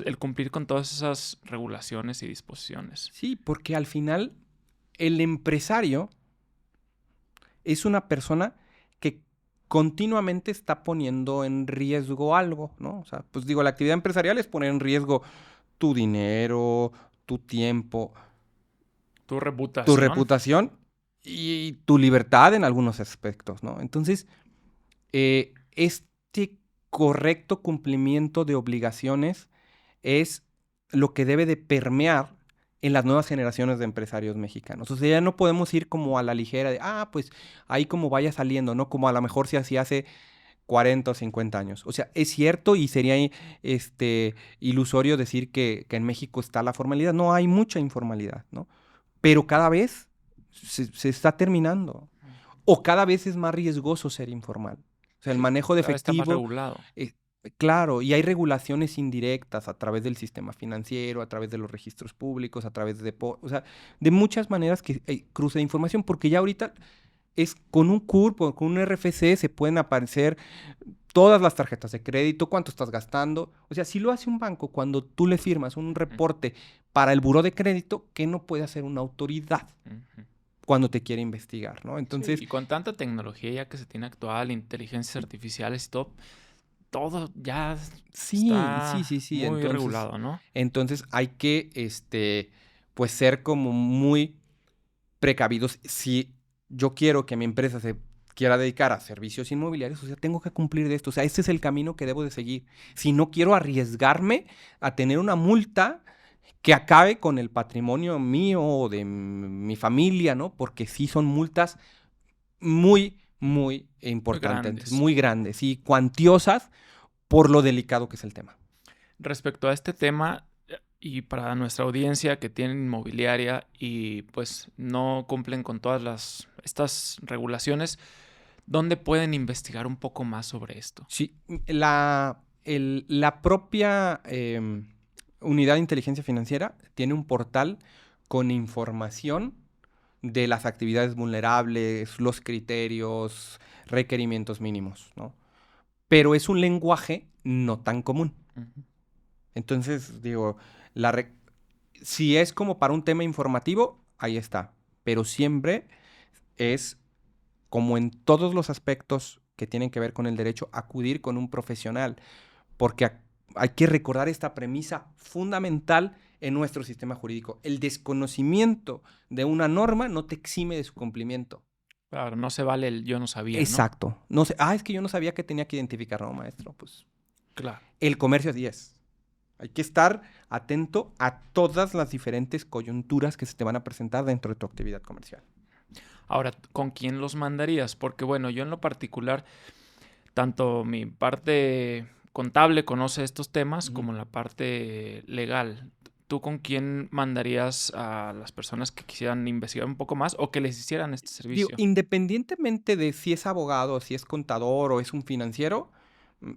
el cumplir con todas esas regulaciones y disposiciones. Sí, porque al final el empresario es una persona que continuamente está poniendo en riesgo algo, ¿no? O sea, pues digo, la actividad empresarial es poner en riesgo tu dinero, tu tiempo, Tu tu reputación. reputación y tu libertad en algunos aspectos, ¿no? Entonces, este correcto cumplimiento de obligaciones es lo que debe de permear en las nuevas generaciones de empresarios mexicanos. O sea, ya no podemos ir como a la ligera de, pues ahí como vaya saliendo, ¿no? Como a lo mejor se hacía hace 40 o 50 años. O sea, es cierto y sería ilusorio decir que en México está la formalidad. No, hay mucha informalidad, ¿no? Pero cada vez se está terminando. O cada vez es más riesgoso ser informal. O sea, el manejo de Cada vez está más efectivo, regulado. claro, y hay regulaciones indirectas a través del sistema financiero, a través de los registros públicos, a través o sea, de muchas maneras que hay cruce de información, porque ya ahorita es con un CURP o con un RFC se pueden aparecer todas las tarjetas de crédito, cuánto estás gastando. O sea, si lo hace un banco cuando tú le firmas un reporte para el buró de crédito, ¿qué no puede hacer una autoridad cuando te quiere investigar, ¿no? Entonces, Sí, y con tanta tecnología ya que se tiene actual, inteligencias artificiales y todo, todo ya Sí, sí, está sí, sí. muy regulado, ¿no? Entonces hay que, pues ser como muy precavidos. Si yo quiero que mi empresa se quiera dedicar a servicios inmobiliarios, o sea, tengo que cumplir de esto. O sea, este es el camino que debo de seguir. Si no quiero arriesgarme a tener una multa que acabe con el patrimonio mío o de mi familia, ¿no? Porque sí son multas muy, muy Muy importantes, grandes. muy grandes y cuantiosas por lo delicado que es el tema. Respecto a este tema, y para nuestra audiencia que tiene inmobiliaria y pues no cumplen con todas estas regulaciones, ¿dónde pueden investigar un poco más sobre esto? Sí, la propia unidad de inteligencia financiera tiene un portal con información de las actividades vulnerables, los criterios, requerimientos mínimos, ¿no? Pero es un lenguaje no tan común. Ujú. Entonces, digo, la re- si es como para un tema informativo, ahí está. Pero siempre es, como en todos los aspectos que tienen que ver con el derecho, acudir con un profesional, porque hay que recordar esta premisa fundamental en nuestro sistema jurídico. El desconocimiento de una norma no te exime de su cumplimiento. Claro, no se vale el yo no sabía, ¿no? Exacto. No sé, es que yo no sabía que tenía que identificar, no, maestro. Pues Claro. el comercio así es. Hay que estar atento a todas las diferentes coyunturas que se te van a presentar dentro de tu actividad comercial. Ahora, ¿con quién los mandarías? Porque bueno, yo en lo particular, tanto mi parte contable conoce estos temas como la parte legal. ¿Tú con quién mandarías a las personas que quisieran investigar un poco más o que les hicieran este Digo, servicio? independientemente de si es abogado, si es contador o es un financiero, mm,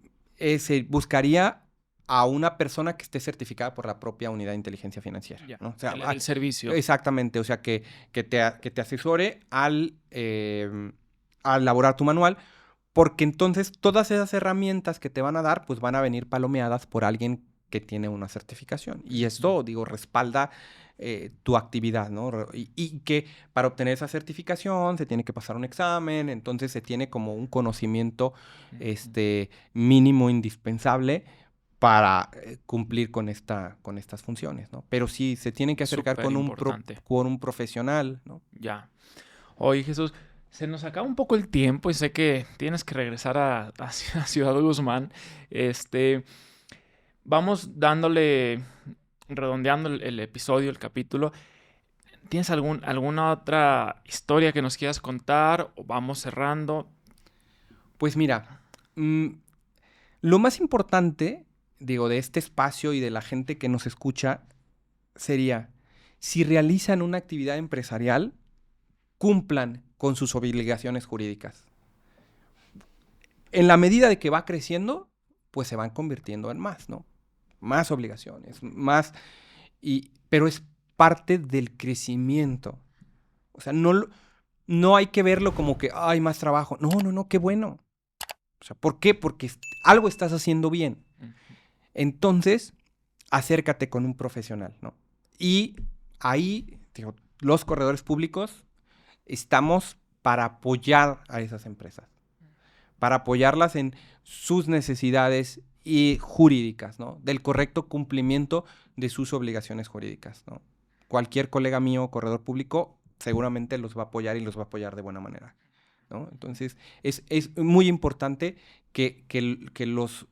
se buscaría a una persona que esté certificada por la propia unidad de inteligencia financiera, Ya, ¿no? O sea, que le dé el servicio. exactamente, o sea, que te asesore al elaborar tu manual, porque entonces todas esas herramientas que te van a dar, pues van a venir palomeadas por alguien que tiene una certificación. Y esto, digo, respalda tu actividad, ¿no? Y que para obtener esa certificación se tiene que pasar un examen, entonces se tiene como un conocimiento mínimo indispensable para cumplir con estas funciones, ¿no? Pero sí se tienen que acercar Súper importante. con un profesional, ¿no? Ya. Oye, Jesús, se nos acaba un poco el tiempo y sé que tienes que regresar a Ciudad Guzmán. Este, vamos dándole, redondeando el episodio, el capítulo. ¿Tienes alguna otra historia que nos quieras contar o vamos cerrando? Pues mira, lo más importante, digo, de este espacio y de la gente que nos escucha sería, si realizan una actividad empresarial, cumplan con sus obligaciones jurídicas. En la medida de que va creciendo, pues se van convirtiendo en más, ¿no? Más obligaciones, más, pero es parte del crecimiento. O sea, no hay que verlo como que hay más trabajo. No, no, no, qué bueno. O sea, ¿por qué? Porque algo estás haciendo bien. Entonces, acércate con un profesional, ¿no? Y ahí, digo, los corredores públicos estamos para apoyar a esas empresas, para apoyarlas en sus necesidades y jurídicas, ¿no? Del correcto cumplimiento de sus obligaciones jurídicas, ¿no? Cualquier colega mío, corredor público, seguramente los va a apoyar y los va a apoyar de buena manera, ¿no? Entonces, es muy importante que los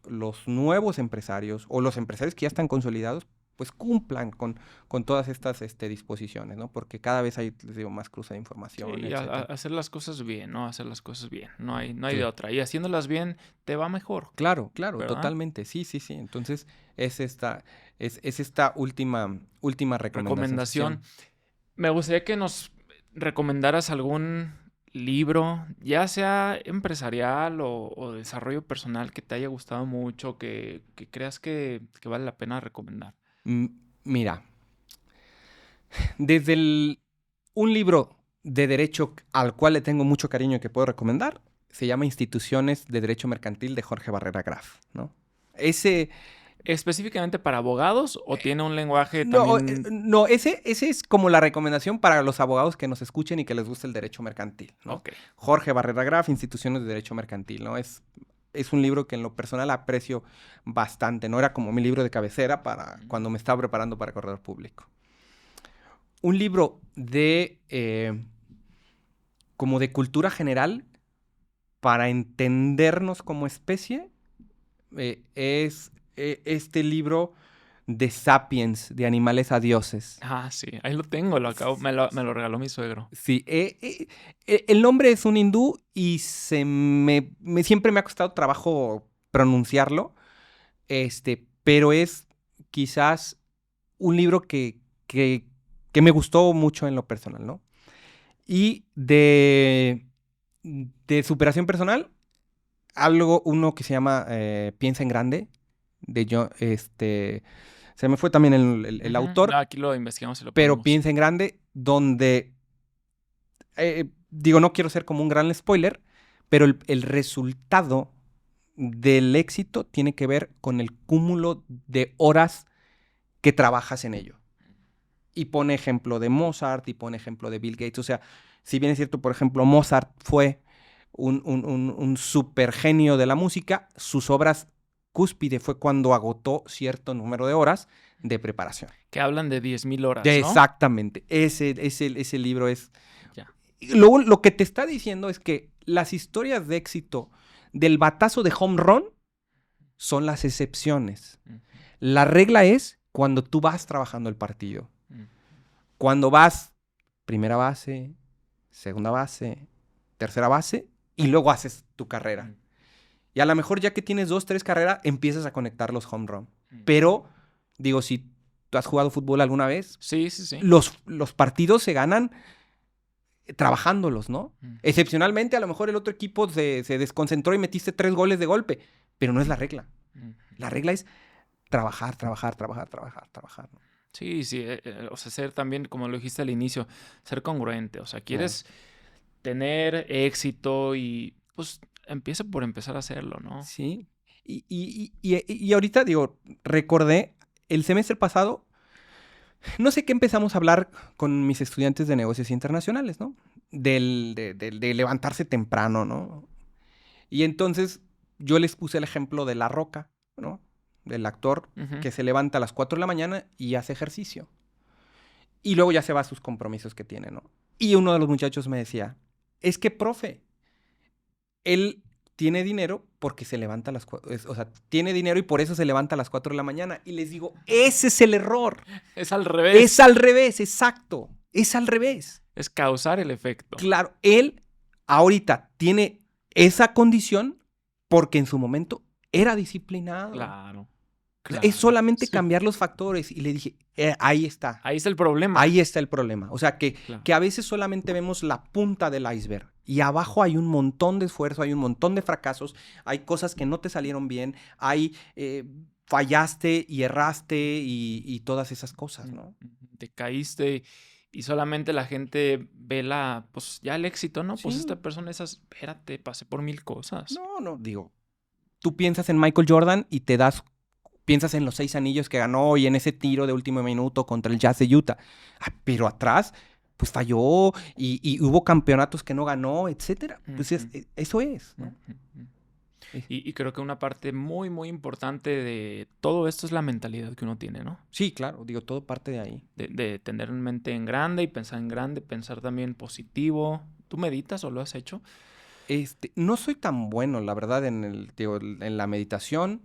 nuevos empresarios o los empresarios que ya están consolidados, pues cumplan con todas estas disposiciones, ¿no? Porque cada vez hay, les digo, más cruce de información, Sí, etcétera. hacer las cosas bien, ¿no? Hacer las cosas bien. No hay de Claro. otra. Y haciéndolas bien, te va mejor, Claro, claro, ¿verdad? totalmente. Sí, sí, sí. Entonces, es esta última Recomendación. recomendación. Me gustaría que nos recomendaras algún libro, ya sea empresarial o de desarrollo personal, que te haya gustado mucho, que creas que vale la pena recomendar. Mira, desde un libro de derecho al cual le tengo mucho cariño y que puedo recomendar, se llama Instituciones de Derecho Mercantil de Jorge Barrera Graf, ¿no? Ese, ¿Específicamente para abogados o tiene un lenguaje no, también? no, ese es como la recomendación para los abogados que nos escuchen y que les guste el derecho mercantil, ¿no? Ok, Jorge Barrera Graf, Instituciones de Derecho Mercantil, ¿no? es un libro que en lo personal aprecio bastante, ¿no? Era como mi libro de cabecera para cuando me estaba preparando para corredor público. Un libro de como de cultura general para entendernos como especie es este libro de Sapiens, de Animales a Dioses. Ah, sí, ahí lo tengo, me lo regaló mi suegro. Sí, el nombre es un hindú y siempre me ha costado trabajo pronunciarlo, pero es quizás un libro que me gustó mucho en lo personal, ¿no? Y de superación personal, uno que se llama Piensa en Grande, de John, se me fue también el autor, No, aquí lo investigamos y lo pero ponemos. Piensa en Grande, donde, digo, no quiero ser como un gran spoiler, pero el resultado del éxito tiene que ver con el cúmulo de horas que trabajas en ello. Y pone ejemplo de Mozart y pone ejemplo de Bill Gates. O sea, si bien es cierto, por ejemplo, Mozart fue un super genio de la música, sus obras cúspide fue cuando agotó cierto número de horas de preparación. Que hablan de 10,000 horas, ¿no? Exactamente. Ese libro es... Ya. Luego, lo que te está diciendo es que las historias de éxito del batazo de home run son las excepciones. La regla es cuando tú vas trabajando el partido. Cuando vas primera base, segunda base, tercera base y luego haces tu carrera. Y a lo mejor ya que tienes 2, 3 carreras, empiezas a conectar los home run. Pero, digo, si tú has jugado fútbol alguna vez, sí. Los partidos se ganan trabajándolos, ¿no? Excepcionalmente, a lo mejor el otro equipo se desconcentró y metiste 3 goles de golpe, pero no es la regla. La regla es trabajar, ¿no? Sí, o sea, ser también, como lo dijiste al inicio, ser congruente. O sea, quieres tener éxito y pues empieza por empezar a hacerlo, ¿no? Sí. Y ahorita, digo, recordé el semestre pasado, no sé qué empezamos a hablar con mis estudiantes de negocios internacionales, ¿no? De levantarse temprano, ¿no? Y entonces yo les puse el ejemplo de La Roca, ¿no? Del actor que se levanta a las 4 de la mañana y hace ejercicio. Y luego ya se va a sus compromisos que tiene, ¿no? Y uno de los muchachos me decía, es que, profe, él tiene dinero porque se levanta a las 4, o sea, tiene dinero y por eso se levanta a las 4 de la mañana. Y les digo, ese es el error. Es al revés. Es al revés, exacto. Es al revés. Es causar el efecto. Claro, él ahorita tiene esa condición porque en su momento era disciplinado. Claro. Es solamente cambiar los factores. Y le dije, ahí está. Ahí está el problema. Ahí está el problema. O sea, que a veces solamente vemos la punta del iceberg. Y abajo hay un montón de esfuerzo, hay un montón de fracasos, hay cosas que no te salieron bien, fallaste y erraste y todas esas cosas, ¿no? Te caíste y solamente la gente ve pues ya el éxito, ¿no? Sí. Pues esta persona espérate, pasé por 1000 cosas. No, digo, tú piensas en Michael Jordan y piensas en los 6 anillos que ganó y en ese tiro de último minuto contra el Jazz de Utah. Pero atrás, pues falló y hubo campeonatos que no ganó, etcétera. Pues eso es, ¿no? Y creo que una parte muy, muy importante de todo esto es la mentalidad que uno tiene, ¿no? Sí, claro. Digo, todo parte de ahí. De tener mente en grande y pensar en grande, pensar también positivo. ¿Tú meditas o lo has hecho? No soy tan bueno, la verdad, en la meditación.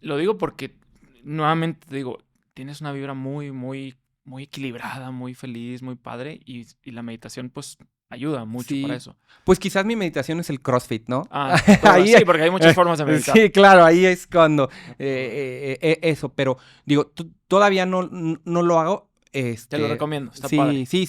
Lo digo porque, nuevamente te digo, tienes una vibra muy, muy, muy equilibrada, muy feliz, muy padre. Y la meditación, pues, ayuda mucho para eso. Pues quizás mi meditación es el CrossFit, ¿no? Ahí, sí, porque hay muchas formas de meditar. Sí, claro, ahí es cuando eso. Pero, digo, todavía no lo hago. Te lo recomiendo, está padre. Sí,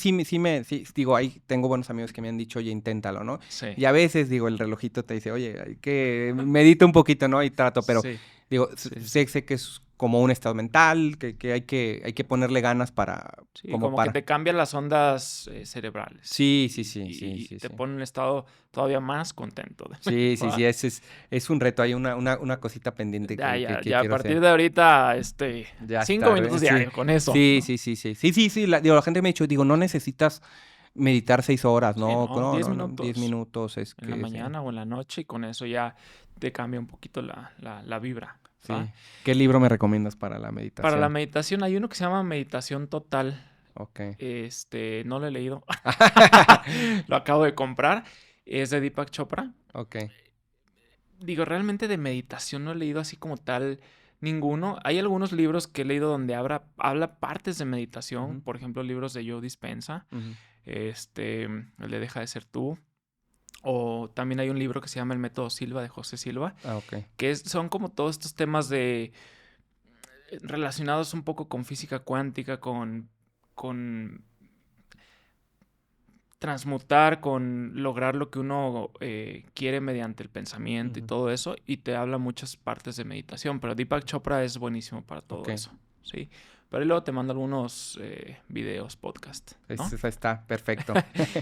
digo, ahí tengo buenos amigos que me han dicho, oye, inténtalo, ¿no? Sí. Y a veces, digo, el relojito te dice, oye, hay que medita un poquito, ¿no? Y trato, pero, digo, sé que es como un estado mental, que hay que ponerle ganas para... Sí, como que te cambian las ondas cerebrales. Sí. Y te pone en un estado todavía más contento. Sí, es un reto, hay una cosita pendiente que a partir de ahorita, 5 minutos diarios con eso. Sí. Digo, la gente me ha dicho, digo, no necesitas meditar 6 horas, Sí, ¿no? no, 10 10 minutos minutos es en la que sí. mañana o en la noche y con eso ya te cambia un poquito la vibra, ¿va? Sí. ¿Qué libro me recomiendas para la Para la meditación? meditación hay uno que se llama Meditación Total. Ok. No lo he leído. Lo acabo de comprar. Es de Deepak Chopra. Ok. Digo, realmente de meditación no he leído así como tal ninguno. Hay algunos libros que he leído donde habla partes de meditación. Ujú, Por ejemplo, libros de Joe Dispenza. ujú. El de Deja de ser tú. O también hay un libro que se llama El Método Silva de José Silva. Ah, ok. Son como todos estos temas de relacionados un poco con física cuántica, con transmutar, con lograr lo que uno quiere mediante el pensamiento y Ujú. todo eso, y te habla muchas partes de meditación, pero Deepak Chopra es buenísimo para todo Ok. eso, ¿sí? Pero ahí luego te mando algunos videos, podcast, ¿no? Esa está perfecto.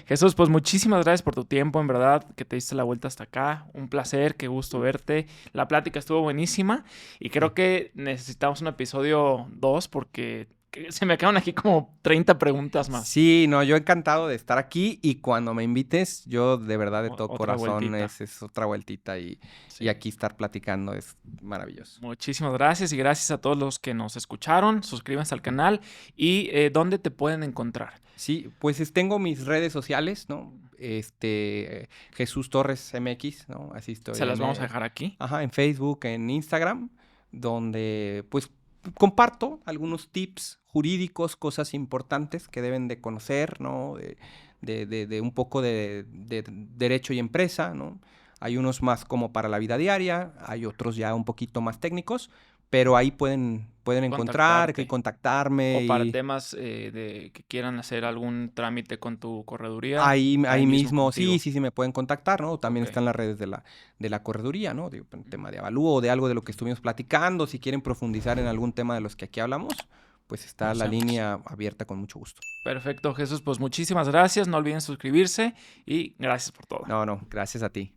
Jesús, pues muchísimas gracias por tu tiempo, en verdad, que te diste la vuelta hasta acá. Un placer, qué gusto verte. La plática estuvo buenísima y creo que necesitamos un episodio 2 porque se me quedan aquí como 30 preguntas más. Sí, no, yo encantado de estar aquí y cuando me invites, yo de verdad de todo Otra corazón vueltita. es otra vueltita y Sí. aquí estar platicando es maravilloso. Muchísimas gracias y gracias a todos los que nos escucharon. Suscríbanse al canal y ¿dónde te pueden encontrar? Sí, pues tengo mis redes sociales, ¿no? Jesús Torres MX, ¿no? Así estoy Se las vamos a dejar aquí. ajá, en Facebook, en Instagram, donde pues comparto algunos tips jurídicos, cosas importantes que deben de conocer, ¿no? De un poco de derecho y empresa, ¿no? Hay unos más como para la vida diaria, hay otros ya un poquito más técnicos, pero ahí pueden encontrar, que Contactarte. contactarme O para y temas de que quieran hacer algún trámite con tu correduría, ahí mismo, contigo. sí, me pueden contactar, ¿no? También Ok. están las redes de la correduría, ¿no? Digo, en tema de avalúo o de algo de lo que estuvimos platicando, si quieren profundizar en algún tema de los que aquí hablamos, pues está Lo la hacemos. línea abierta con mucho gusto. Perfecto, Jesús. Pues muchísimas gracias. No olviden suscribirse y gracias por todo. No, gracias a ti.